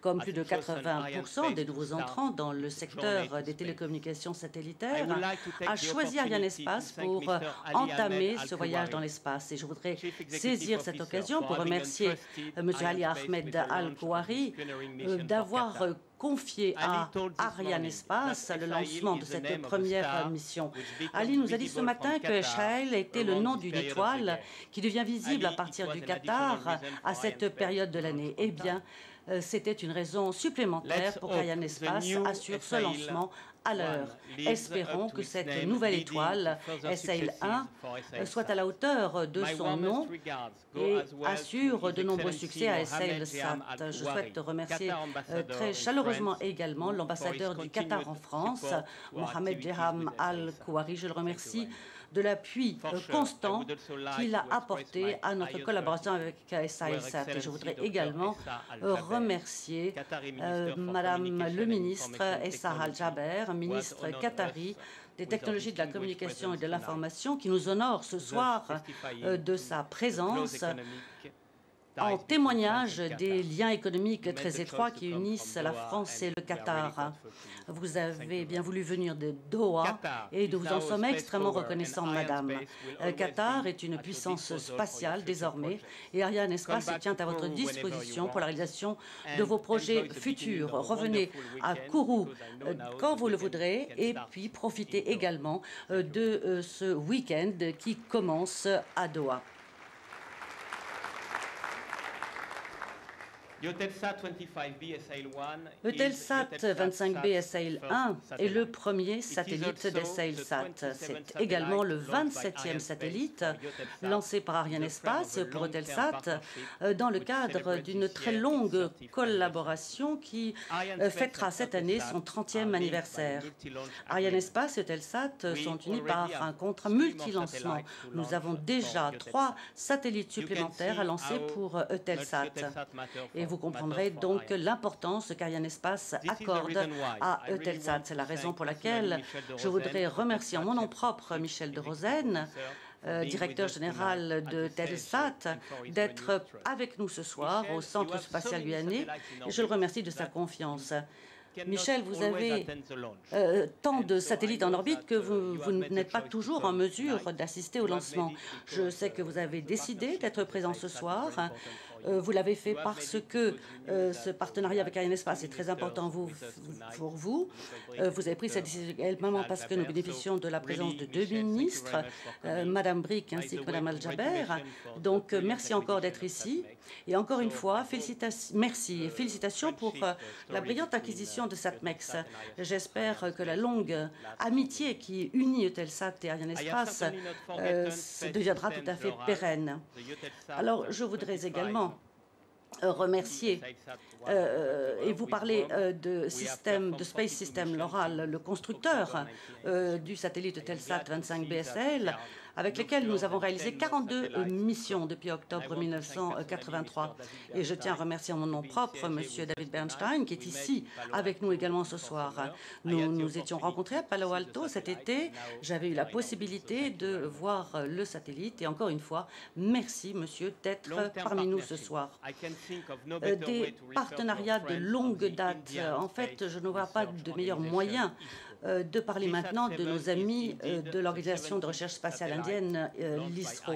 comme plus de 80% des nouveaux entrants dans le secteur des télécommunications satellitaires, a choisi Ariane Espace pour entamer ce voyage dans l'espace. Et je voudrais saisir cette occasion pour remercier M. Ali Ahmed Al-Kouari d'avoir confié à Ariane Espace le lancement de cette première mission. Ali nous a dit ce matin que Shael était le nom d'une étoile qui devient visible à partir du Qatar à cette période de l'année. Eh bien, c'était une raison supplémentaire pour qu'Ariane Espace assure ce lancement à l'heure. Espérons que cette nouvelle étoile, SL1, soit à la hauteur de son nom et assure de nombreux succès à SailSat. Je souhaite remercier très chaleureusement également l'ambassadeur du Qatar en France, Mohamed Jeham Al-Kouari. Je le remercie de l'appui constant qu'il a apporté à notre collaboration avec SAELSAT. Et je voudrais également remercier Madame le ministre Essa Al-Jaber, ministre qatari des technologies de la communication et de l'information, qui nous honore ce soir de sa présence en témoignage des liens économiques très étroits qui unissent la France et le Qatar. Vous avez bien voulu venir de Doha et nous vous en sommes extrêmement reconnaissants, Madame. Qatar est une puissance spatiale désormais et Arianespace se tient à votre disposition pour la réalisation de vos projets futurs. Revenez à Kourou quand vous le voudrez et puis profitez également de ce week-end qui commence à Doha. Eutelsat 25B SAIL-1 est le premier satellite d'SAILSAT. C'est également le 27e satellite lancé par Arianespace pour Eutelsat dans le cadre d'une très longue collaboration qui fêtera cette année son 30e anniversaire. Arianespace et Eutelsat sont unis par un contrat multi-lancement. Nous avons déjà 3 satellites supplémentaires à lancer pour Eutelsat. Et vous comprendrez donc l'importance qu'Arianespace accorde à Eutelsat. C'est la raison pour laquelle je voudrais remercier en mon nom propre Michel de Rosen, directeur général de Eutelsat, d'être avec nous ce soir au Centre spatial guyanais. Et je le remercie de sa confiance. Michel, vous avez tant de satellites en orbite que vous n'êtes pas toujours en mesure d'assister au lancement. Je sais que vous avez décidé d'être présent ce soir. Vous l'avez fait parce que ce partenariat avec Arianespace est très important pour vous. Vous avez pris cette décision également parce que nous bénéficions de la présence de 2 ministres, Madame Brick ainsi que Madame Al-Jaber. Donc, merci encore d'être ici. Et encore une fois, merci et félicitations pour la brillante acquisition de SatMex. J'espère que la longue amitié qui unit Eutelsat et Arianespace deviendra tout à fait pérenne. Alors, je voudrais également remercier et vous parler de Space System Loral, le constructeur du satellite Eutelsat 25BSL, avec lesquels nous avons réalisé 42 missions depuis octobre 1983. Et je tiens à remercier en mon nom propre M. David Bernstein, qui est ici avec nous également ce soir. Nous nous étions rencontrés à Palo Alto cet été. J'avais eu la possibilité de voir le satellite. Et encore une fois, merci, monsieur, d'être parmi nous ce soir. Des partenariats de longue date. En fait, je ne vois pas de meilleur moyen de parler maintenant de nos amis de l'Organisation de recherche spatiale indienne, l'ISRO.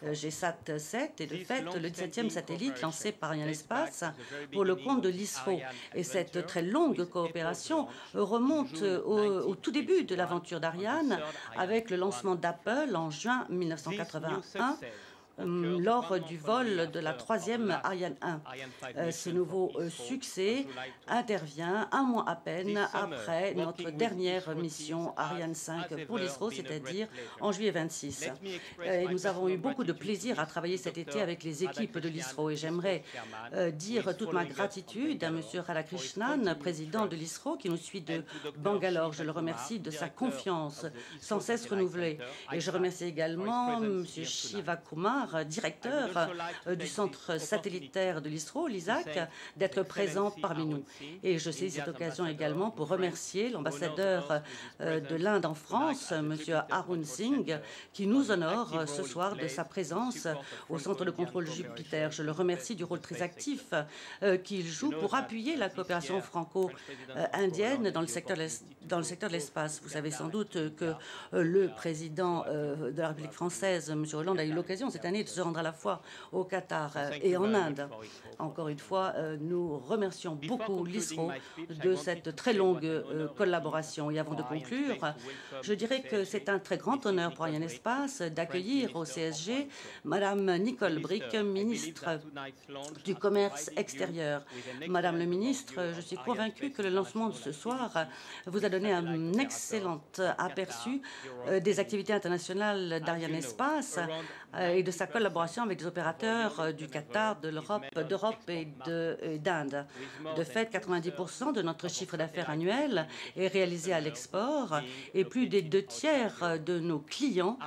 GSAT-7 est de fait le 17e satellite lancé par Arianespace pour le compte de l'ISRO. Et cette très longue coopération remonte au tout début de l'aventure d'Ariane avec le lancement d'Apple en juin 1981. Lors du vol de la 3e Ariane 1. Ce nouveau succès intervient un mois à peine après notre dernière mission Ariane 5 pour l'ISRO, c'est-à-dire en juillet 26. Et nous avons eu beaucoup de plaisir à travailler cet été avec les équipes de l'ISRO et j'aimerais dire toute ma gratitude à M. Radhakrishnan, président de l'ISRO, qui nous suit de Bangalore. Je le remercie de sa confiance sans cesse renouvelée. Et je remercie également M. Shiva Kumar, directeur du centre satellitaire de l'ISRO, l'ISAC, d'être présent parmi nous. Et je saisis cette occasion également pour remercier l'ambassadeur de l'Inde en France, M. Arun Singh, qui nous honore ce soir de sa présence au centre de contrôle Jupiter. Je le remercie du rôle très actif qu'il joue pour appuyer la coopération franco-indienne dans le secteur de l'espace. Vous savez sans doute que le président de la République française, M. Hollande, a eu l'occasion cette année de se rendre à la fois au Qatar et en Inde. Encore une fois, nous remercions beaucoup l'ISRO de cette très longue collaboration. Et avant de conclure, je dirais que c'est un très grand honneur pour Arianespace d'accueillir au CSG Madame Nicole Brick, ministre du Commerce extérieur. Madame le ministre, je suis convaincue que le lancement de ce soir vous a donné un excellent aperçu des activités internationales d'Arianespace et de sa collaboration avec des opérateurs du Qatar, de d'Europe et d'Inde. De fait, 90% de notre chiffre d'affaires annuel est réalisé à l'export et plus des 2/3 de nos clients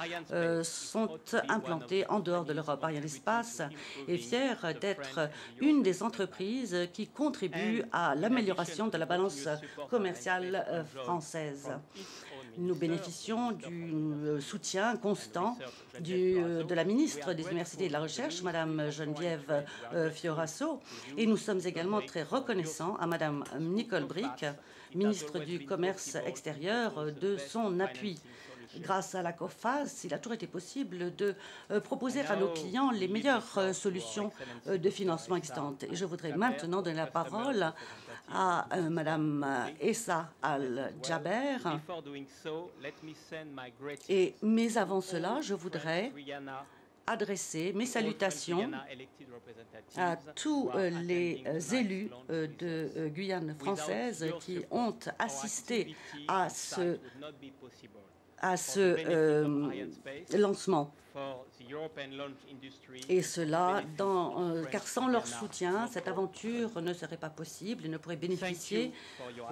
sont implantés en dehors de l'Europe. Arianespace est fier d'être une des entreprises qui contribue à l'amélioration de la balance commerciale française. Nous bénéficions du soutien constant de la ministre des Universités et de la Recherche, Mme Geneviève Fioraso, et nous sommes également très reconnaissants à Mme Nicole Bricq, ministre du Commerce extérieur, de son appui. Grâce à la COFAS, il a toujours été possible de proposer à nos clients les meilleures solutions de financement existantes. Et je voudrais maintenant donner la parole à Mme Essa Al-Jaber. Mais avant cela, je voudrais adresser mes salutations à tous les élus de Guyane française qui ont assisté à ce lancement. Et cela, car sans leur soutien, cette aventure ne serait pas possible et ne pourrait bénéficier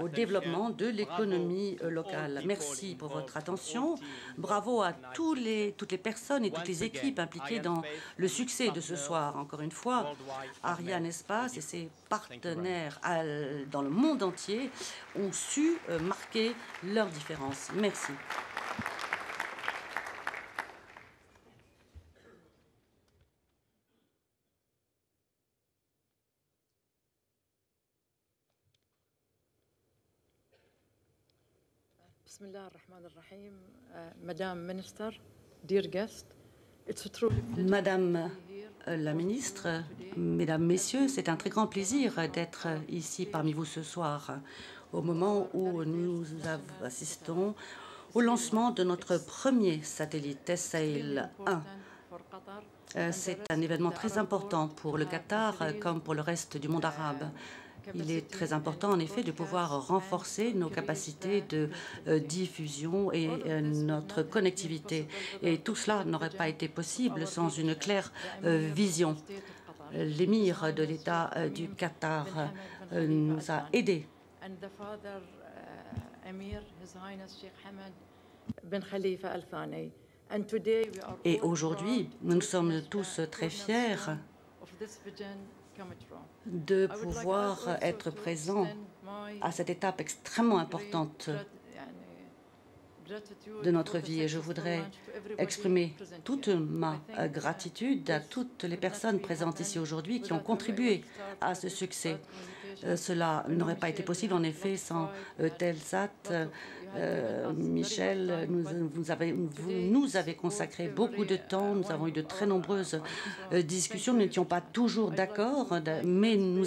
au développement de l'économie locale. Merci pour votre attention. Bravo à toutes les personnes et toutes les équipes impliquées dans le succès de ce soir. Encore une fois, Arianespace et ses partenaires dans le monde entier ont su marquer leur différence. Merci. Madame la ministre, Mesdames, Messieurs, c'est un très grand plaisir d'être ici parmi vous ce soir, au moment où nous assistons au lancement de notre premier satellite, Tessail 1. C'est un événement très important pour le Qatar comme pour le reste du monde arabe. Il est très important, en effet, de pouvoir renforcer nos capacités de diffusion et notre connectivité. Et tout cela n'aurait pas été possible sans une claire vision. L'émir de l'État du Qatar nous a aidés. Et aujourd'hui, nous sommes tous très fiers de pouvoir être présents à cette étape extrêmement importante de notre vie. Et je voudrais exprimer toute ma gratitude à toutes les personnes présentes ici aujourd'hui qui ont contribué à ce succès. Cela n'aurait pas été possible, en effet, sans Telsat. Michel, vous nous avez consacré beaucoup de temps. Nous avons eu de très nombreuses discussions. Nous n'étions pas toujours d'accord, mais nous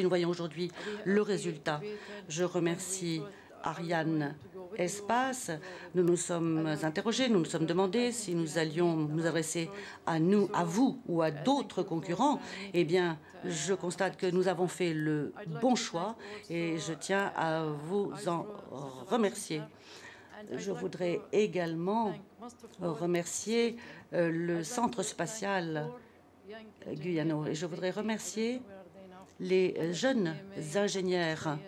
voyons aujourd'hui le résultat. Je remercie Ariane Espace. Nous nous sommes interrogés, nous nous sommes demandé si nous allions nous adresser à vous ou à d'autres concurrents. Eh bien, je constate que nous avons fait le bon choix et je tiens à vous en remercier. Je voudrais également remercier le Centre spatial guyano et je voudrais remercier les jeunes ingénieurs.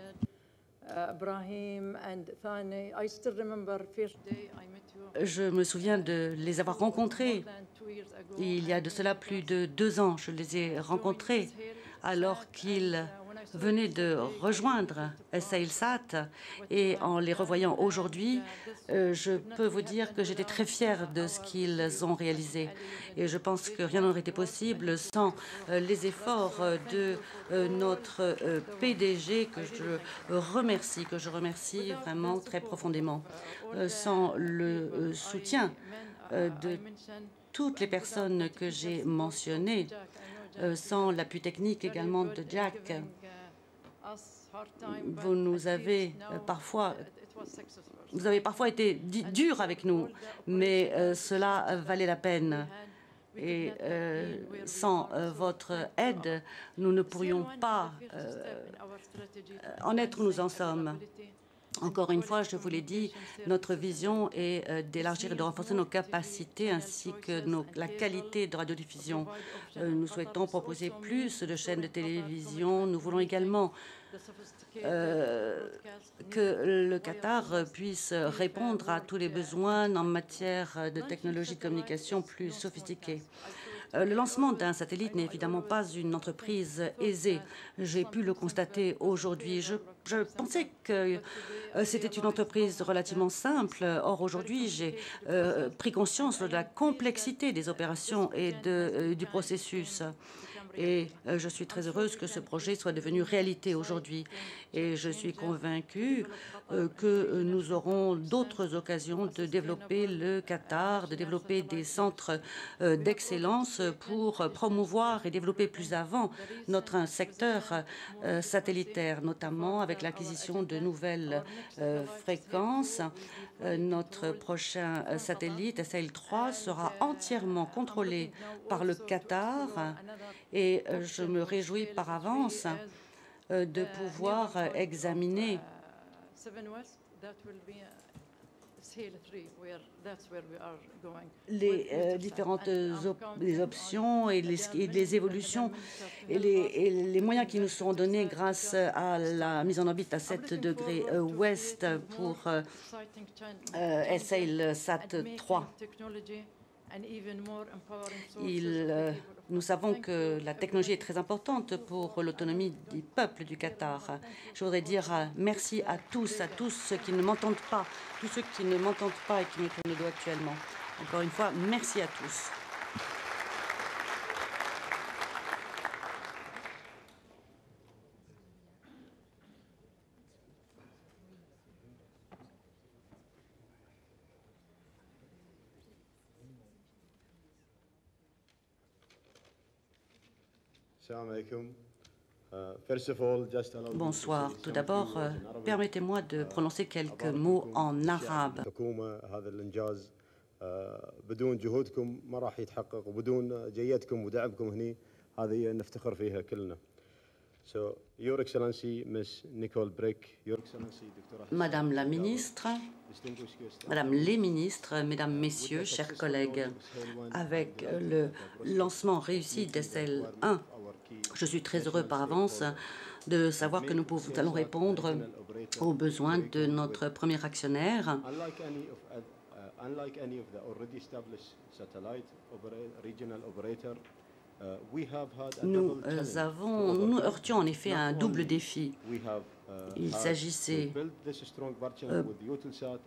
Je me souviens de les avoir rencontrés il y a de cela plus de 2 ans. Je les ai rencontrés alors qu'ils venaient de rejoindre SailSat et en les revoyant aujourd'hui, je peux vous dire que j'étais très fière de ce qu'ils ont réalisé. Et je pense que rien n'aurait été possible sans les efforts de notre PDG que je remercie vraiment très profondément. Sans le soutien de toutes les personnes que j'ai mentionnées, sans l'appui technique également de Jack, vous avez parfois été dur avec nous, mais cela valait la peine. Et sans votre aide, nous ne pourrions pas en être où nous en sommes. Encore une fois, je vous l'ai dit, notre vision est d'élargir et de renforcer nos capacités ainsi que la qualité de radiodiffusion. Nous souhaitons proposer plus de chaînes de télévision. Nous voulons également que le Qatar puisse répondre à tous les besoins en matière de technologies de communication plus sophistiquées. Le lancement d'un satellite n'est évidemment pas une entreprise aisée. J'ai pu le constater aujourd'hui. Je pensais que c'était une entreprise relativement simple. Or, aujourd'hui, j'ai pris conscience de la complexité des opérations et du processus. Et je suis très heureuse que ce projet soit devenu réalité aujourd'hui. Et je suis convaincue que nous aurons d'autres occasions de développer le Qatar, de développer des centres d'excellence pour promouvoir et développer plus avant notre secteur satellitaire, notamment avec l'acquisition de nouvelles fréquences. Notre prochain satellite, SL3, sera entièrement contrôlé par le Qatar et je me réjouis par avance de pouvoir examiner les différentes options et les évolutions et les moyens qui nous seront donnés grâce à la mise en orbite à 7 degrés ouest pour SailSat 3. Nous savons que la technologie est très importante pour l'autonomie du peuple du Qatar. Je voudrais dire merci à tous ceux qui ne m'entendent pas, tous ceux qui ne m'entendent pas et qui me tournent le dos actuellement. Encore une fois, merci à tous. Bonsoir. Tout d'abord, permettez-moi de prononcer quelques mots en arabe. بدون جهودكم ما راح يتحقق وبدون جيتكم ودعمكم هني هذه نفتخر فيها كلنا. So, Your Excellency, Ms. Nicole Brick, Your Excellency, Dr. Madame la ministre, Madame les ministres, Mesdames, Messieurs, chers collègues, avec le lancement réussi d'SL1, je suis très heureux par avance de savoir que nous allons répondre aux besoins de notre premier actionnaire. Unlike any of the already established satellite regional operator, nous heurtions en effet un double défi. Il s'agissait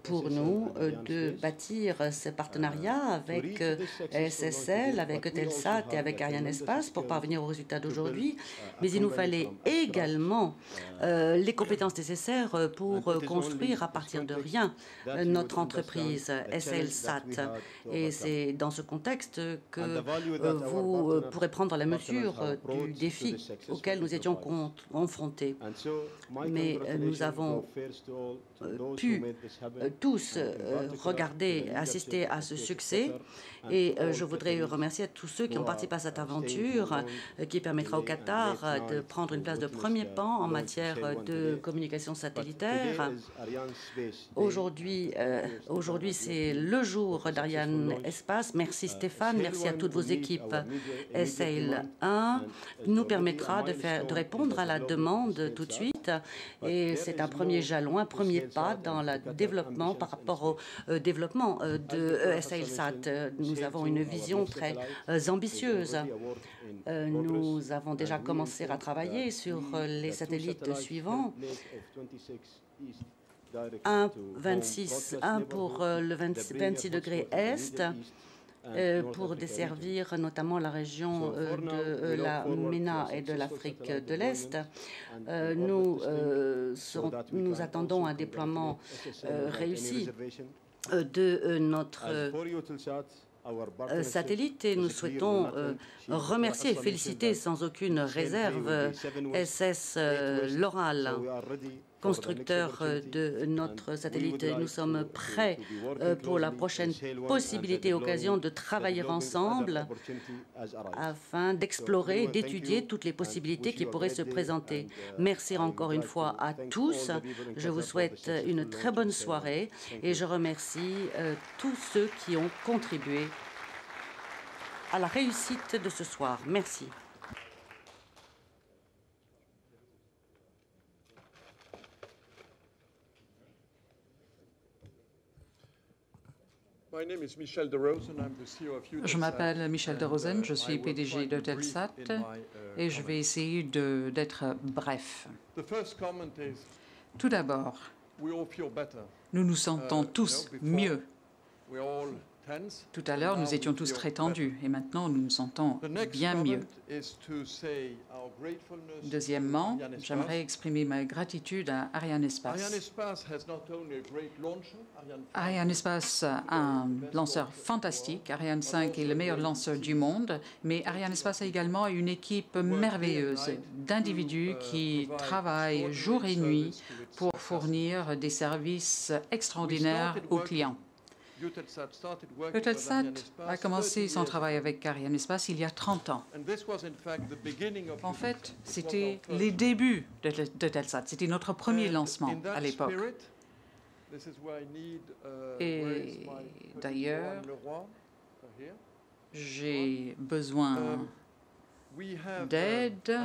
pour nous de bâtir ce partenariat avec SSL, avec Eutelsat et avec Arianespace pour parvenir au résultat d'aujourd'hui, mais il nous fallait également les compétences nécessaires pour construire à partir de rien notre entreprise SLSat. Et c'est dans ce contexte que vous pourrez prendre la mesure du défi auquel nous étions confrontés. Mais nous avons pu tous regarder, assister à ce succès et je voudrais remercier tous ceux qui ont participé à cette aventure qui permettra au Qatar de prendre une place de premier plan en matière de communication satellitaire. Aujourd'hui, c'est le jour d'Ariane Espace. Merci Stéphane, merci à toutes vos équipes. SailSat nous permettra de répondre à la demande tout de suite et c'est un premier jalon, un premier pas dans le développement par rapport au développement de SailSat. Nous avons une vision très ambitieuse. Nous avons déjà commencé à travailler sur les satellites suivants. Un pour le 26 degrés Est, pour desservir notamment la région de la MENA et de l'Afrique de l'Est. Nous attendons un déploiement réussi de notre satellite et nous souhaitons remercier et féliciter sans aucune réserve SS Loral. constructeur de notre satellite. Nous sommes prêts pour la prochaine possibilité, occasion de travailler ensemble afin d'explorer et d'étudier toutes les possibilités qui pourraient se présenter. Merci encore une fois à tous. Je vous souhaite une très bonne soirée et je remercie tous ceux qui ont contribué à la réussite de ce soir. Merci. Je m'appelle Michel de Rosen, je suis PDG d'Eutelsat et je vais essayer d'être bref. Tout d'abord, nous nous sentons tous mieux. Tout à l'heure, nous étions tous très tendus et maintenant, nous nous sentons bien mieux. Deuxièmement, j'aimerais exprimer ma gratitude à Arianespace. Arianespace a un lanceur fantastique. Ariane 5 est le meilleur lanceur du monde, mais Arianespace a également une équipe merveilleuse d'individus qui travaillent jour et nuit pour fournir des services extraordinaires aux clients. Eutelsat a commencé son travail avec Arianespace il y a 30 ans. En fait, c'était les débuts d'Eutelsat. C'était notre premier lancement à l'époque. Et d'ailleurs, j'ai besoin d'aide.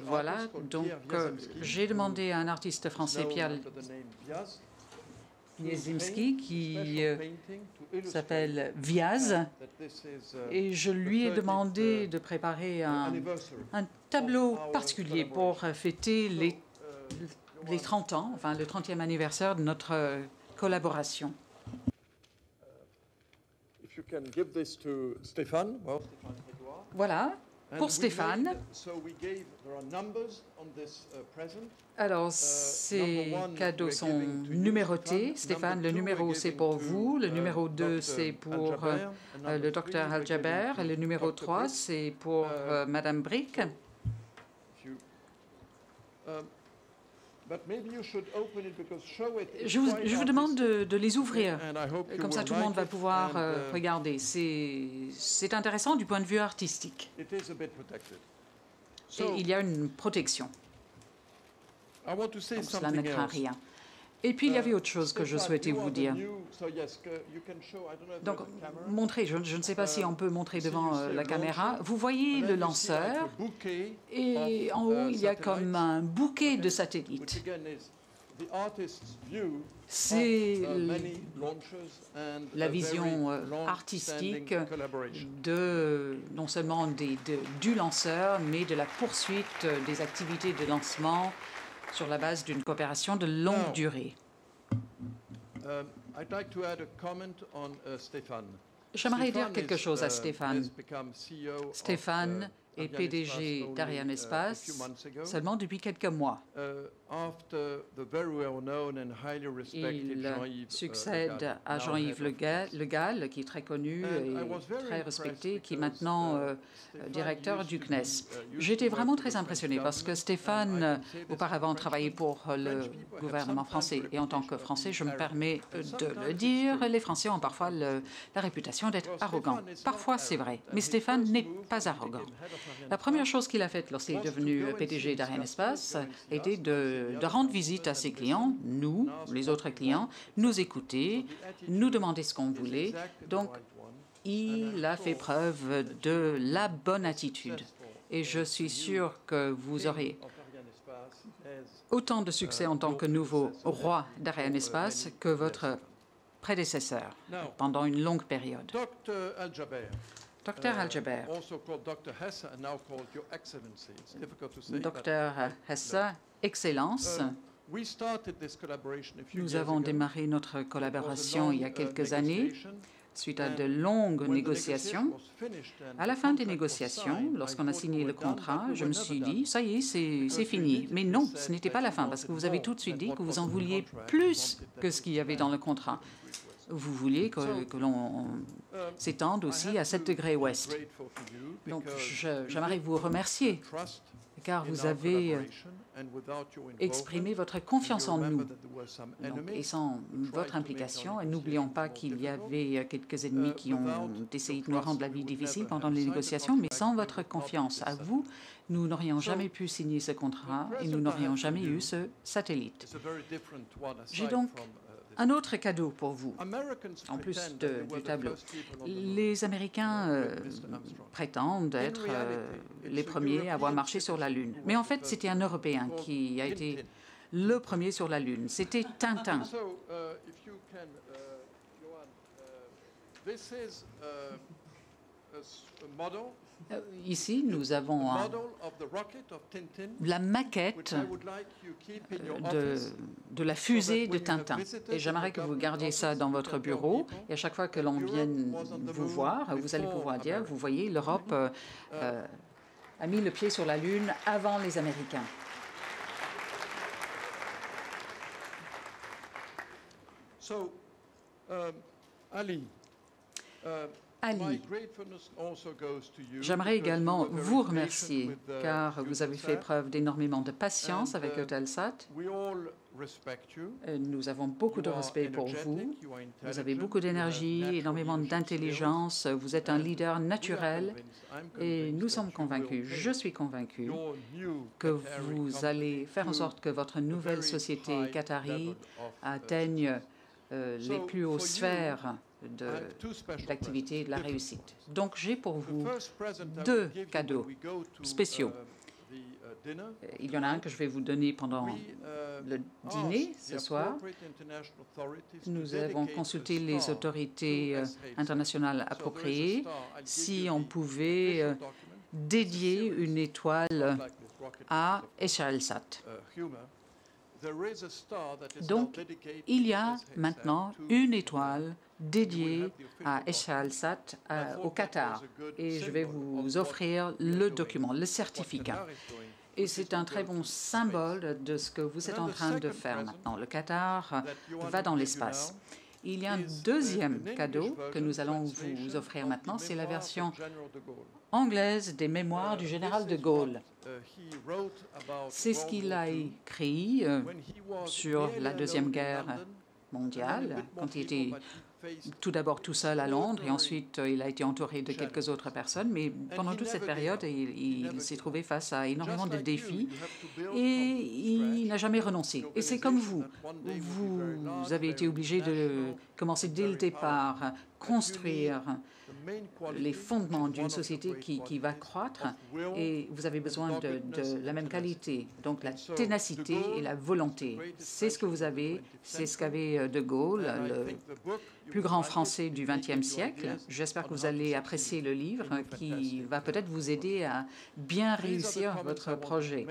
Voilà, donc j'ai demandé à un artiste français, Pierre Niezimski, qui s'appelle Viaz, et je lui ai demandé de préparer un tableau particulier pour fêter les 30 ans, enfin le 30e anniversaire de notre collaboration. Voilà, pour Stéphane. Alors, ces cadeaux sont numérotés. Stéphane, le numéro, c'est pour vous. Le numéro 2, c'est pour le docteur Al-Jaber. Le numéro 3, c'est pour Madame Brick. Je vous demande de les ouvrir. Comme ça, tout le monde va pouvoir regarder. C'est intéressant du point de vue artistique. Et il y a une protection. Donc, cela ne craint rien. Et puis, il y avait autre chose que je souhaitais vous dire. Donc, montrez, je ne sais pas si on peut montrer devant la caméra. Vous voyez le lanceur, et en haut, il y a comme un bouquet de satellites. C'est la vision artistique non seulement du lanceur, mais de la poursuite des activités de lancement sur la base d'une coopération de longue durée. J'aimerais dire quelque chose à Stéphane. Stéphane est PDG d'Arianespace seulement depuis quelques mois. Il succède à Jean-Yves Le Gall, qui est très connu et très respecté, qui est maintenant directeur du CNES. J'étais vraiment très impressionné parce que Stéphane, auparavant, travaillait pour le gouvernement français. Et en tant que Français, je me permets de le dire, les Français ont parfois la réputation d'être arrogants. Parfois, c'est vrai. Mais Stéphane n'est pas arrogant. La première chose qu'il a faite lorsqu'il est devenu PDG d'Arianespace était de rendre visite à ses clients, nous, les autres clients, nous écouter, nous demander ce qu'on voulait. Donc, il a fait preuve de la bonne attitude. Et je suis sûr que vous aurez autant de succès en tant que nouveau roi d'Arianespace que votre prédécesseur pendant une longue période. Dr Al-Jaber, Dr Hesse, Excellence, nous avons démarré notre collaboration il y a quelques années suite à de longues négociations. À la fin des négociations, lorsqu'on a signé le contrat, je me suis dit, ça y est, c'est fini. Mais non, ce n'était pas la fin, parce que vous avez tout de suite dit que vous en vouliez plus que ce qu'il y avait dans le contrat. Vous vouliez que l'on s'étende aussi à 7 degrés ouest. Donc, j'aimerais vous remercier, car vous avez exprimer votre confiance en nous. Donc, et sans votre implication, et n'oublions pas qu'il y avait quelques ennemis qui ont essayé de nous rendre la vie difficile pendant les négociations, mais sans votre confiance à vous, nous n'aurions jamais pu signer ce contrat et nous n'aurions jamais eu ce satellite. J'ai donc un autre cadeau pour vous, en plus du tableau. Les Américains prétendent être les premiers à avoir marché sur la Lune. Mais en fait, c'était un Européen qui a été le premier sur la Lune. C'était Tintin. Ici, nous avons la maquette de la fusée de Tintin. Et j'aimerais que vous gardiez ça dans votre bureau. Et à chaque fois que l'on vienne vous voir, vous allez pouvoir dire, vous voyez, l'Europe a mis le pied sur la Lune avant les Américains. Ali, j'aimerais également vous remercier car vous avez fait preuve d'énormément de patience avec Eutelsat. Nous avons beaucoup de respect pour vous. Vous avez beaucoup d'énergie, énormément d'intelligence. Vous êtes un leader naturel et nous sommes convaincus, je suis convaincu, que vous allez faire en sorte que votre nouvelle société qatari atteigne les plus hautes sphères d'activité et de la réussite. Donc, j'ai pour vous deux cadeaux spéciaux. Il y en a un que je vais vous donner pendant le dîner ce soir. Nous avons consulté les autorités internationales appropriées si on pouvait dédier une étoile à Eutelsat. Donc, il y a maintenant une étoile dédiée à Eutelsat au Qatar. Et je vais vous offrir le document, le certificat. Et c'est un très bon symbole de ce que vous êtes en train de faire maintenant. Le Qatar va dans l'espace. Il y a un deuxième cadeau que nous allons vous offrir maintenant, c'est la version anglaise des mémoires du général de Gaulle. C'est ce qu'il a écrit sur la Deuxième Guerre mondiale, quand il était tout d'abord tout seul à Londres, et ensuite il a été entouré de quelques autres personnes, mais pendant toute cette période, il s'est trouvé face à énormément de défis, et il n'a jamais renoncé. Et c'est comme vous. Vous avez été obligé de commencer dès le départ, construire les fondements d'une société qui va croître, et vous avez besoin de la même qualité, donc la ténacité et la volonté. C'est ce que vous avez, c'est ce qu'avait de Gaulle, le plus grand Français du XXe siècle. J'espère que vous allez apprécier le livre qui va peut-être vous aider à bien réussir votre projet.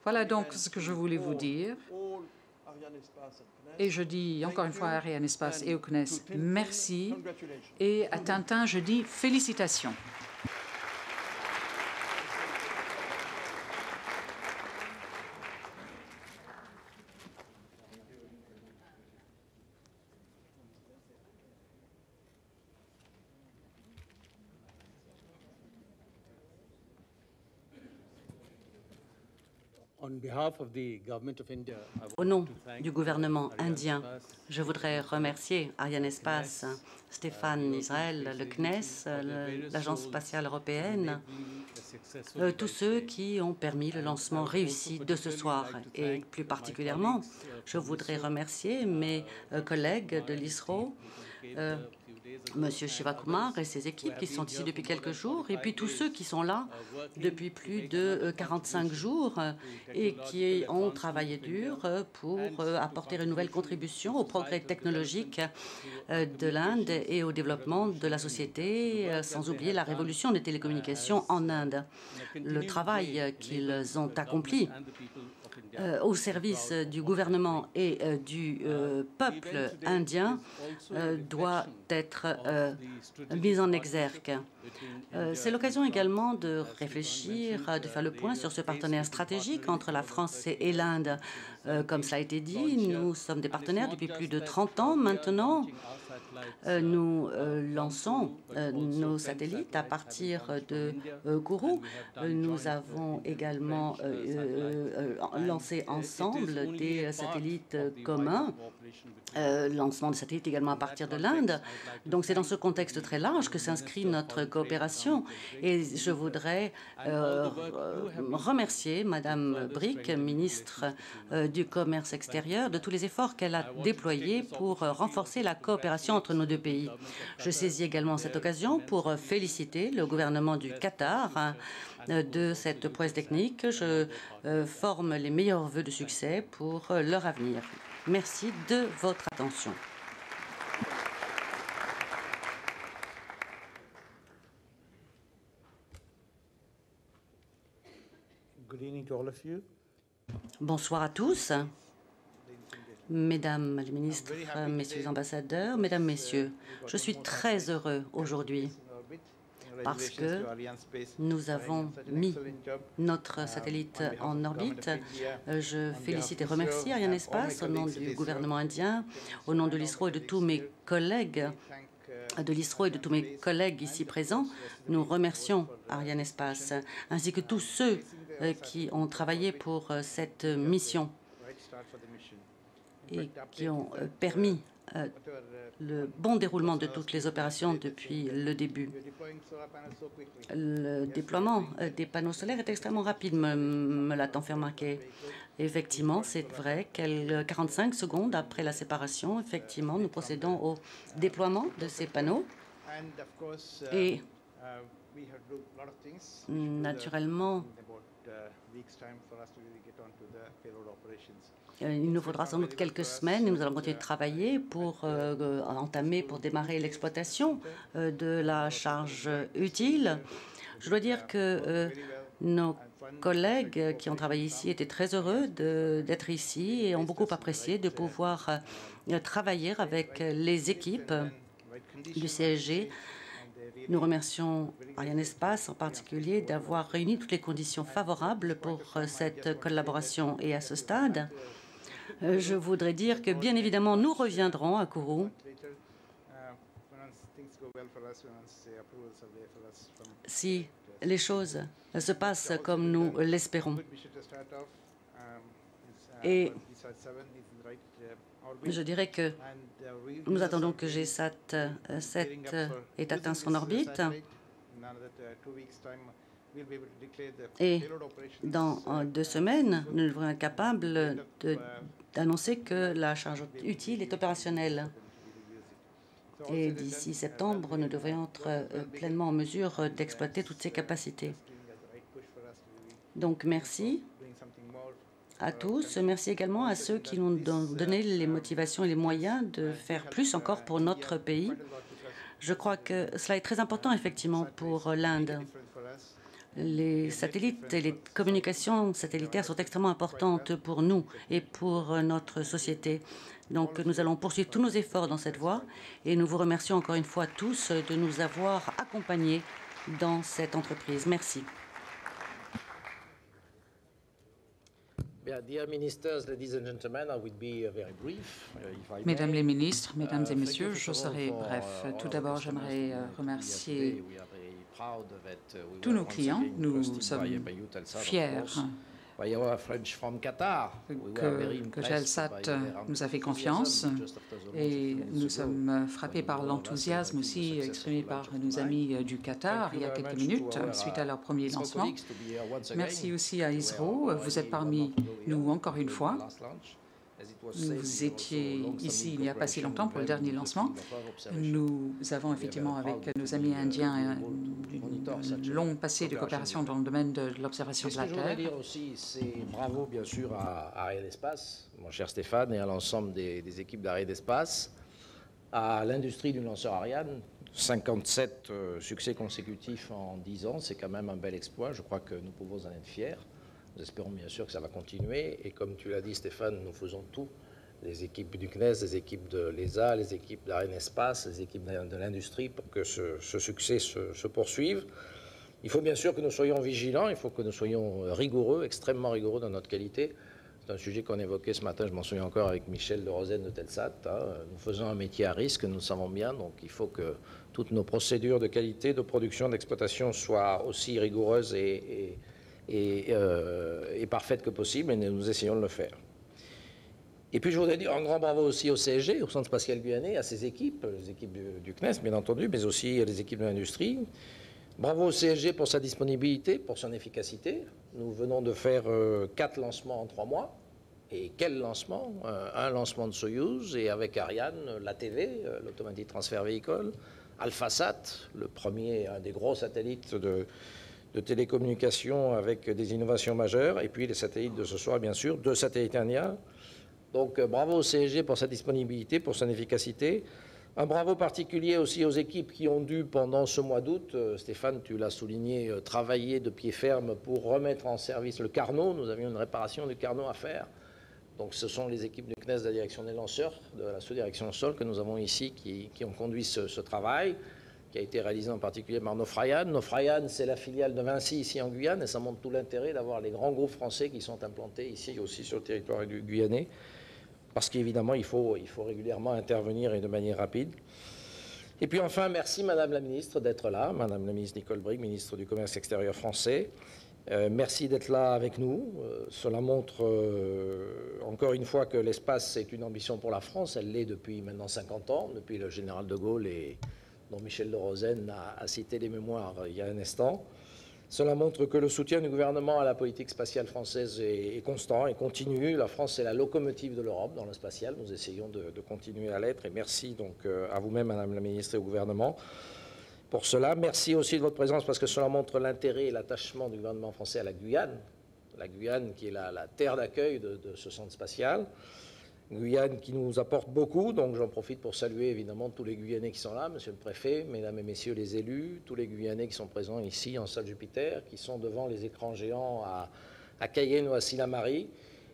Voilà donc ce que je voulais vous dire. Et je dis encore une fois à Arianespace et au CNES, merci. Et à Tintin, je dis félicitations. Au nom du gouvernement indien, je voudrais remercier Arianespace, Stéphane Israël, le CNES, l'Agence spatiale européenne, tous ceux qui ont permis le lancement réussi de ce soir. Et plus particulièrement, je voudrais remercier mes collègues de l'ISRO, Monsieur Shivakumar et ses équipes qui sont ici depuis quelques jours, et puis tous ceux qui sont là depuis plus de 45 jours et qui ont travaillé dur pour apporter une nouvelle contribution au progrès technologique de l'Inde et au développement de la société, sans oublier la révolution des télécommunications en Inde. Le travail qu'ils ont accompli au service du gouvernement et du peuple indien doit être mis en exergue. C'est l'occasion également de réfléchir, de faire le point sur ce partenariat stratégique entre la France et l'Inde. Comme cela a été dit, nous sommes des partenaires depuis plus de 30 ans maintenant. nous lançons nos satellites à partir de Kourou. Nous avons également lancé ensemble des satellites communs. Lancement de satellites également à partir de l'Inde. Donc c'est dans ce contexte très large que s'inscrit notre coopération. Et je voudrais remercier Madame Brick, ministre du Commerce extérieur, de tous les efforts qu'elle a déployés pour renforcer la coopération entre nos deux pays. Je saisis également cette occasion pour féliciter le gouvernement du Qatar de cette prouesse technique. Je forme les meilleurs vœux de succès pour leur avenir. Merci de votre attention. Bonsoir à tous. Mesdames les ministres, messieurs les ambassadeurs, mesdames, messieurs, je suis très heureux aujourd'hui parce que nous avons mis notre satellite en orbite. Je félicite et remercie Arianespace au nom du gouvernement indien, au nom de l'ISRO et de tous mes collègues ici présents. Nous remercions Arianespace ainsi que tous ceux qui ont travaillé pour cette mission et qui ont permis le bon déroulement de toutes les opérations depuis le début. Le déploiement des panneaux solaires est extrêmement rapide, me l'a-t-on fait remarquer. Effectivement, c'est vrai, 45 secondes après la séparation, effectivement, nous procédons au déploiement de ces panneaux. Et naturellement, il nous faudra sans doute quelques semaines et nous allons continuer de travailler pour démarrer l'exploitation de la charge utile. Je dois dire que nos collègues qui ont travaillé ici étaient très heureux d'être ici et ont beaucoup apprécié de pouvoir travailler avec les équipes du CSG. Nous remercions Arianespace en particulier d'avoir réuni toutes les conditions favorables pour cette collaboration. Et à ce stade, je voudrais dire que, bien évidemment, nous reviendrons à Kourou si les choses se passent comme nous l'espérons. Et je dirais que nous attendons que GSAT 7 ait atteint son orbite. Et dans 2 semaines, nous devrons être capables d'annoncer que la charge utile est opérationnelle. Et d'ici septembre, nous devrions être pleinement en mesure d'exploiter toutes ces capacités. Donc merci à tous. Merci également à ceux qui nous ont donné les motivations et les moyens de faire plus encore pour notre pays. Je crois que cela est très important, effectivement, pour l'Inde. Les satellites et les communications satellitaires sont extrêmement importantes pour nous et pour notre société. Donc nous allons poursuivre tous nos efforts dans cette voie et nous vous remercions encore une fois tous de nous avoir accompagnés dans cette entreprise. Merci. Mesdames les ministres, mesdames et messieurs, je serai bref. Tout d'abord, j'aimerais remercier tous nos clients. Nous sommes fiers que Gelsat nous a fait confiance et nous sommes frappés par l'enthousiasme aussi exprimé par nos amis du Qatar il y a quelques minutes suite à leur premier lancement. Merci aussi à ISRO. Vous êtes parmi nous encore une fois. Vous étiez ici il n'y a pas si longtemps pour le dernier lancement. Nous avons effectivement avec nos amis indiens un long passé de coopération dans le domaine de l'observation de la Terre. Je voudrais dire aussi, bravo bien sûr à Arianespace, mon cher Stéphane, et à l'ensemble des équipes d'Arianespace, à l'industrie du lanceur Ariane. 57 succès consécutifs en 10 ans, c'est quand même un bel exploit. Je crois que nous pouvons en être fiers. Nous espérons bien sûr que ça va continuer. Et comme tu l'as dit, Stéphane, nous faisons tout. Les équipes du CNES, les équipes de l'ESA, les équipes d'Arianespace, les équipes de l'industrie pour que ce succès se poursuive. Il faut bien sûr que nous soyons vigilants, il faut que nous soyons rigoureux, extrêmement rigoureux dans notre qualité. C'est un sujet qu'on évoquait ce matin, je m'en souviens encore, avec Michel de Rosen de Telsat. Nous faisons un métier à risque, nous le savons bien, donc il faut que toutes nos procédures de qualité, de production, d'exploitation soient aussi rigoureuses et parfaites que possible, et nous essayons de le faire. Et puis je voudrais dire un grand bravo aussi au CSG, au Centre spatial guyanais, à ses équipes, les équipes du CNES bien entendu, mais aussi les équipes de l'industrie. Bravo au CSG pour sa disponibilité, pour son efficacité. Nous venons de faire 4 lancements en 3 mois. Et quel lancement? Un lancement de Soyouz et avec Ariane, l'ATV, l'Automatic Transfer Vehicle, AlphaSat, le premier, un des gros satellites de télécommunications avec des innovations majeures, et puis les satellites de ce soir, bien sûr, 2 satellites indiens. Donc bravo au CSG pour sa disponibilité, pour son efficacité. Un bravo particulier aussi aux équipes qui ont dû, pendant ce mois d'août, Stéphane, tu l'as souligné, travailler de pied ferme pour remettre en service le Carnot. Nous avions une réparation du Carnot à faire. Donc ce sont les équipes du CNES de la direction des lanceurs, de la sous-direction sol que nous avons ici qui ont conduit ce travail, qui a été réalisé en particulier par Nofrayan. Nofrayan, c'est la filiale de Vinci ici en Guyane, et ça montre tout l'intérêt d'avoir les grands groupes français qui sont implantés ici aussi sur le territoire guyanais. Parce qu'évidemment, il faut régulièrement intervenir et de manière rapide. Et puis enfin, merci Madame la Ministre d'être là, Madame la Ministre Nicole Bricq, Ministre du Commerce extérieur français. Merci d'être là avec nous. Cela montre encore une fois que l'espace est une ambition pour la France. Elle l'est depuis maintenant 50 ans, depuis le général de Gaulle et dont Michel de Rosen a cité les mémoires il y a un instant. Cela montre que le soutien du gouvernement à la politique spatiale française est constant et continue. La France est la locomotive de l'Europe dans le spatial. Nous essayons de continuer à l'être. Et merci donc à vous-même, Madame la Ministre, et au gouvernement pour cela. Merci aussi de votre présence parce que cela montre l'intérêt et l'attachement du gouvernement français à la Guyane. La Guyane qui est la terre d'accueil de ce centre spatial. Guyane qui nous apporte beaucoup, donc j'en profite pour saluer évidemment tous les Guyanais qui sont là, Monsieur le Préfet, Mesdames et Messieurs les élus, tous les Guyanais qui sont présents ici en salle Jupiter, qui sont devant les écrans géants à Cayenne ou à Sinnamary.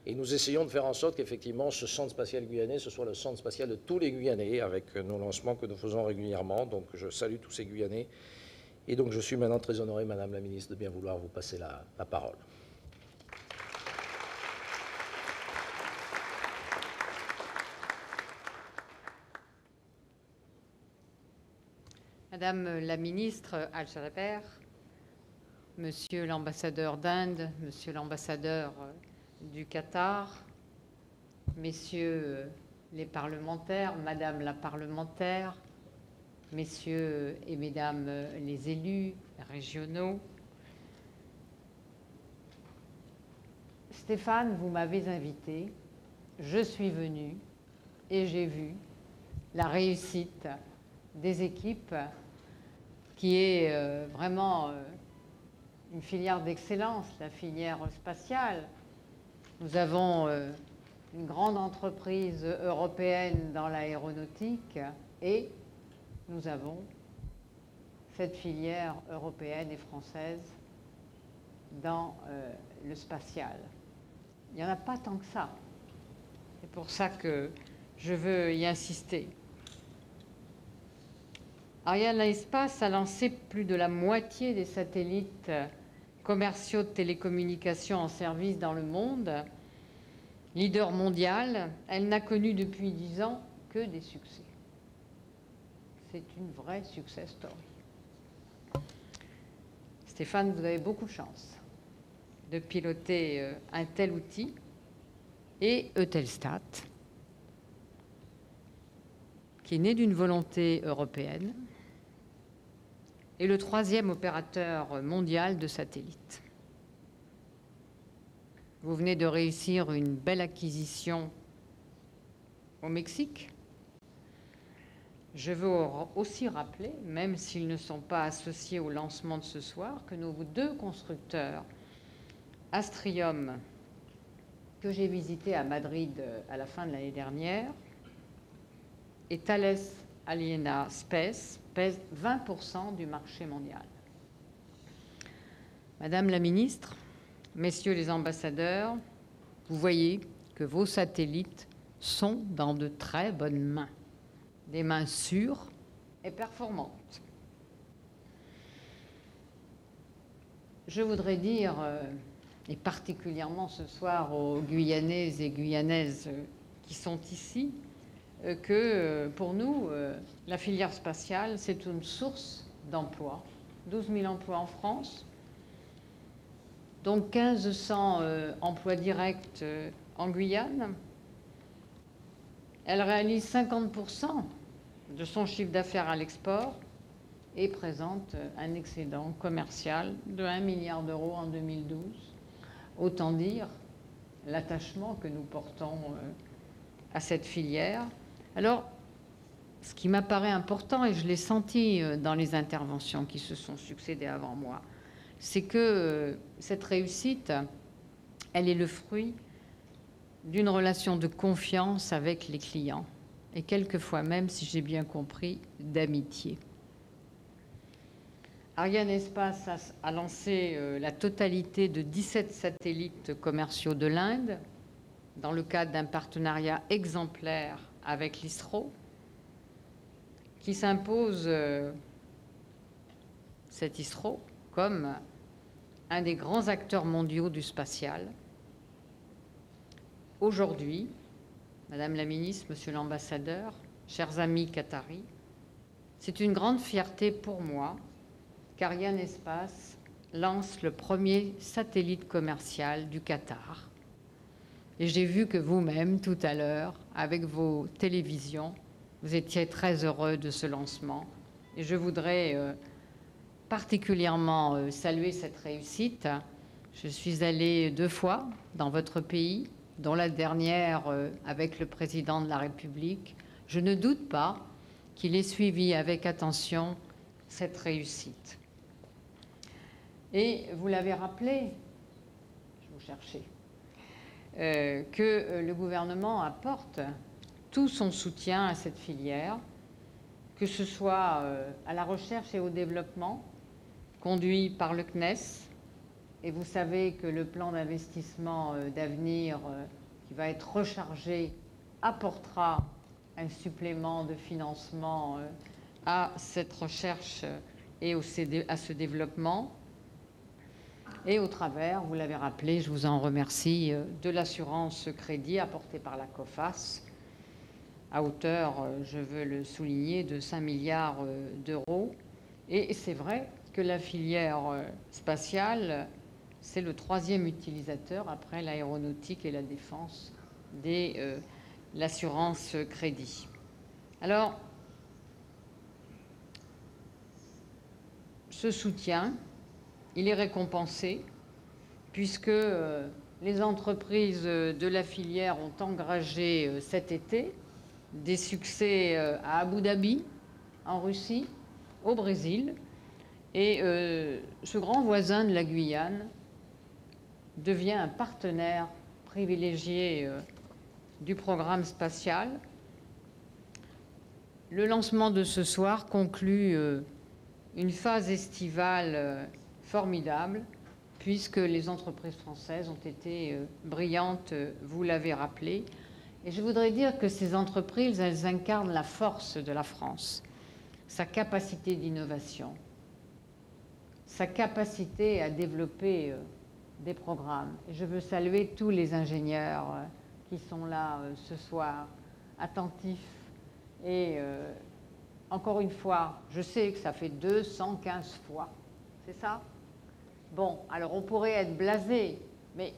Et nous essayons de faire en sorte qu'effectivement ce centre spatial guyanais, ce soit le centre spatial de tous les Guyanais, avec nos lancements que nous faisons régulièrement. Donc je salue tous ces Guyanais. Et donc je suis maintenant très honoré, Madame la Ministre, de bien vouloir vous passer la parole. Madame la ministre Al-Jaber, Monsieur l'ambassadeur d'Inde, Monsieur l'ambassadeur du Qatar, Messieurs les parlementaires, Madame la parlementaire, Messieurs et Mesdames les élus régionaux, Stéphane, vous m'avez invité, je suis venue et j'ai vu la réussite des équipes qui est vraiment une filière d'excellence, la filière spatiale. Nous avons une grande entreprise européenne dans l'aéronautique et nous avons cette filière européenne et française dans le spatial. Il n'y en a pas tant que ça. C'est pour ça que je veux y insister. Arianespace a lancé plus de la moitié des satellites commerciaux de télécommunications en service dans le monde. Leader mondial, elle n'a connu depuis 10 ans que des succès. C'est une vraie success story. Stéphane, vous avez beaucoup de chance de piloter un tel outil et Eutelsat, qui est né d'une volonté européenne, est le 3e opérateur mondial de satellites. Vous venez de réussir une belle acquisition au Mexique. Je veux aussi rappeler, même s'ils ne sont pas associés au lancement de ce soir, que nos 2 constructeurs, Astrium, que j'ai visité à Madrid à la fin de l'année dernière, et Thales Aliena Space pèsent 20% du marché mondial. Madame la ministre, messieurs les ambassadeurs, vous voyez que vos satellites sont dans de très bonnes mains, des mains sûres et performantes. Je voudrais dire et particulièrement ce soir aux Guyanais et Guyanaises qui sont ici, que pour nous, la filière spatiale, c'est une source d'emplois. 12 000 emplois en France, donc 1500 emplois directs en Guyane. Elle réalise 50% de son chiffre d'affaires à l'export et présente un excédent commercial de 1 milliard d'euros en 2012. Autant dire l'attachement que nous portons à cette filière. Alors, ce qui m'apparaît important, et je l'ai senti dans les interventions qui se sont succédées avant moi, c'est que cette réussite, elle est le fruit d'une relation de confiance avec les clients, et quelquefois même, si j'ai bien compris, d'amitié. Arianespace a lancé la totalité de 17 satellites commerciaux de l'Inde dans le cadre d'un partenariat exemplaire avec l'ISRO, qui s'impose, cet ISRO, comme un des grands acteurs mondiaux du spatial. Aujourd'hui, Madame la Ministre, Monsieur l'Ambassadeur, chers amis qataris, c'est une grande fierté pour moi qu'Arianespace lance le premier satellite commercial du Qatar. Et j'ai vu que vous-même, tout à l'heure, avec vos télévisions, vous étiez très heureux de ce lancement. Et je voudrais particulièrement saluer cette réussite. Je suis allée 2 fois dans votre pays, dont la dernière avec le président de la République. Je ne doute pas qu'il ait suivi avec attention cette réussite. Et vous l'avez rappelé, je vous cherchais, que le gouvernement apporte tout son soutien à cette filière, que ce soit à la recherche et au développement, conduit par le CNES. Et vous savez que le plan d'investissement d'avenir qui va être rechargé apportera un supplément de financement à cette recherche et à ce développement. Et au travers, vous l'avez rappelé, je vous en remercie, de l'assurance crédit apportée par la COFAS, à hauteur, je veux le souligner, de 5 milliards d'euros. Et c'est vrai que la filière spatiale, c'est le 3e utilisateur après l'aéronautique et la défense de l'assurance crédit. Alors, ce soutien, il est récompensé puisque les entreprises de la filière ont engagé cet été des succès à Abu Dhabi, en Russie, au Brésil. Et ce grand voisin de la Guyane devient un partenaire privilégié du programme spatial. Le lancement de ce soir conclut une phase estivale formidable, puisque les entreprises françaises ont été brillantes, vous l'avez rappelé. Et je voudrais dire que ces entreprises, elles incarnent la force de la France, sa capacité d'innovation, sa capacité à développer des programmes. Et je veux saluer tous les ingénieurs qui sont là ce soir, attentifs. Et encore une fois, je sais que ça fait 215 fois, c'est ça? Bon, alors on pourrait être blasé, mais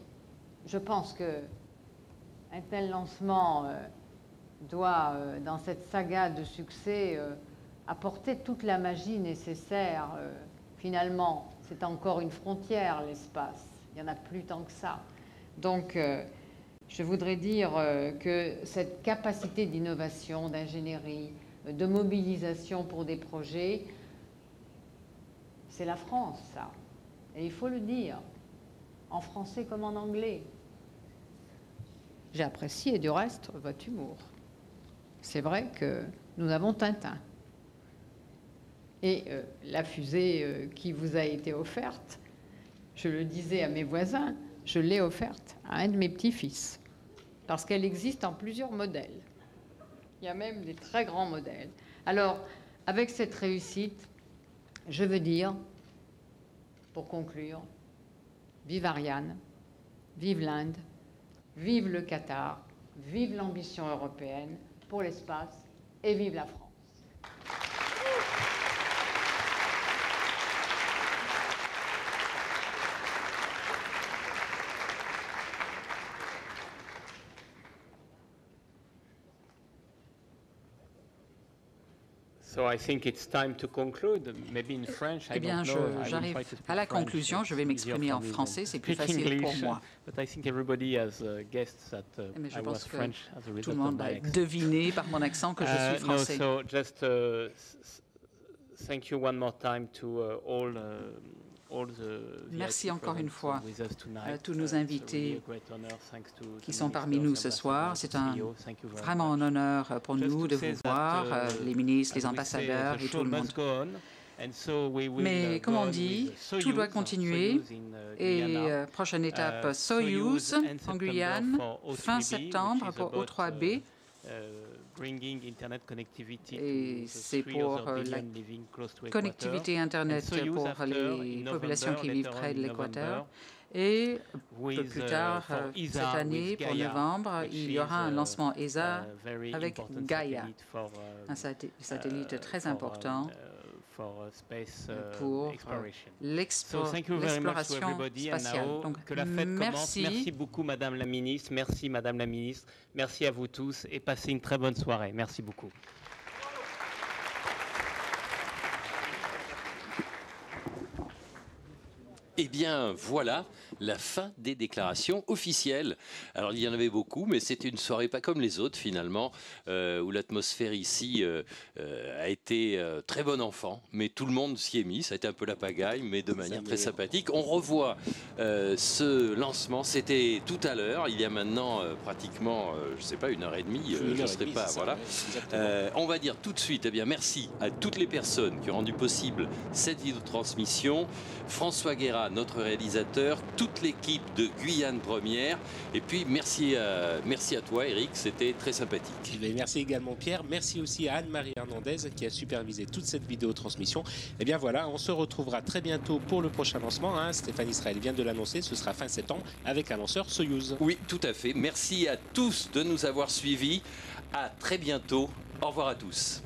je pense que un tel lancement doit, dans cette saga de succès, apporter toute la magie nécessaire. Finalement, c'est encore une frontière, l'espace. Il n'y en a plus tant que ça. Donc, je voudrais dire que cette capacité d'innovation, d'ingénierie, de mobilisation pour des projets, c'est la France, ça. Et il faut le dire, en français comme en anglais. J'ai apprécié du reste votre humour. C'est vrai que nous avons Tintin. Et la fusée qui vous a été offerte, je le disais à mes voisins, je l'ai offerte à un de mes petits-fils. Parce qu'elle existe en plusieurs modèles. Il y a même des très grands modèles. Alors, avec cette réussite, je veux dire, pour conclure, vive Ariane, Vive l'Inde, vive le Qatar, vive l'ambition européenne pour l'espace et vive la France. Eh bien, j'arrive à la conclusion. Je vais m'exprimer en français, c'est plus facile pour moi. Mais je pense que tout le monde a deviné par mon accent que je suis français. Merci encore une fois à tous nos invités qui sont parmi nous ce soir. C'est vraiment un honneur pour nous de vous voir, les ministres, les ambassadeurs et tout le monde. Mais comme on dit, tout doit continuer et prochaine étape, Soyuz en Guyane, fin septembre pour O3B. Et c'est pour la connectivité Internet pour les populations qui vivent près de l'équateur. Et un peu plus tard, cette année, pour novembre, il y aura un lancement ESA avec Gaia, un satellite très important pour l'exploration spatiale. Donc, merci beaucoup, Madame la Ministre. Merci, Madame la Ministre. Merci à vous tous et passez une très bonne soirée. Merci beaucoup. Eh bien, voilà la fin des déclarations officielles. Alors, il y en avait beaucoup, mais c'était une soirée pas comme les autres, finalement, où l'atmosphère ici a été très bon enfant, mais tout le monde s'y est mis. Ça a été un peu la pagaille, mais de manière très sympathique. On revoit ce lancement. C'était tout à l'heure, il y a maintenant pratiquement, je ne sais pas, 1h30, je ne sais pas, voilà. On va dire tout de suite, eh bien, merci à toutes les personnes qui ont rendu possible cette vidéotransmission. François Guérat, notre réalisateur, toute l'équipe de Guyane Première. Et puis, merci à toi, Eric, c'était très sympathique. Merci également, Pierre. Merci aussi à Anne-Marie Hernandez qui a supervisé toute cette vidéotransmission. Et bien voilà, on se retrouvera très bientôt pour le prochain lancement. Stéphane Israël vient de l'annoncer, ce sera fin septembre avec un lanceur Soyuz. Oui, tout à fait. Merci à tous de nous avoir suivis. À très bientôt. Au revoir à tous.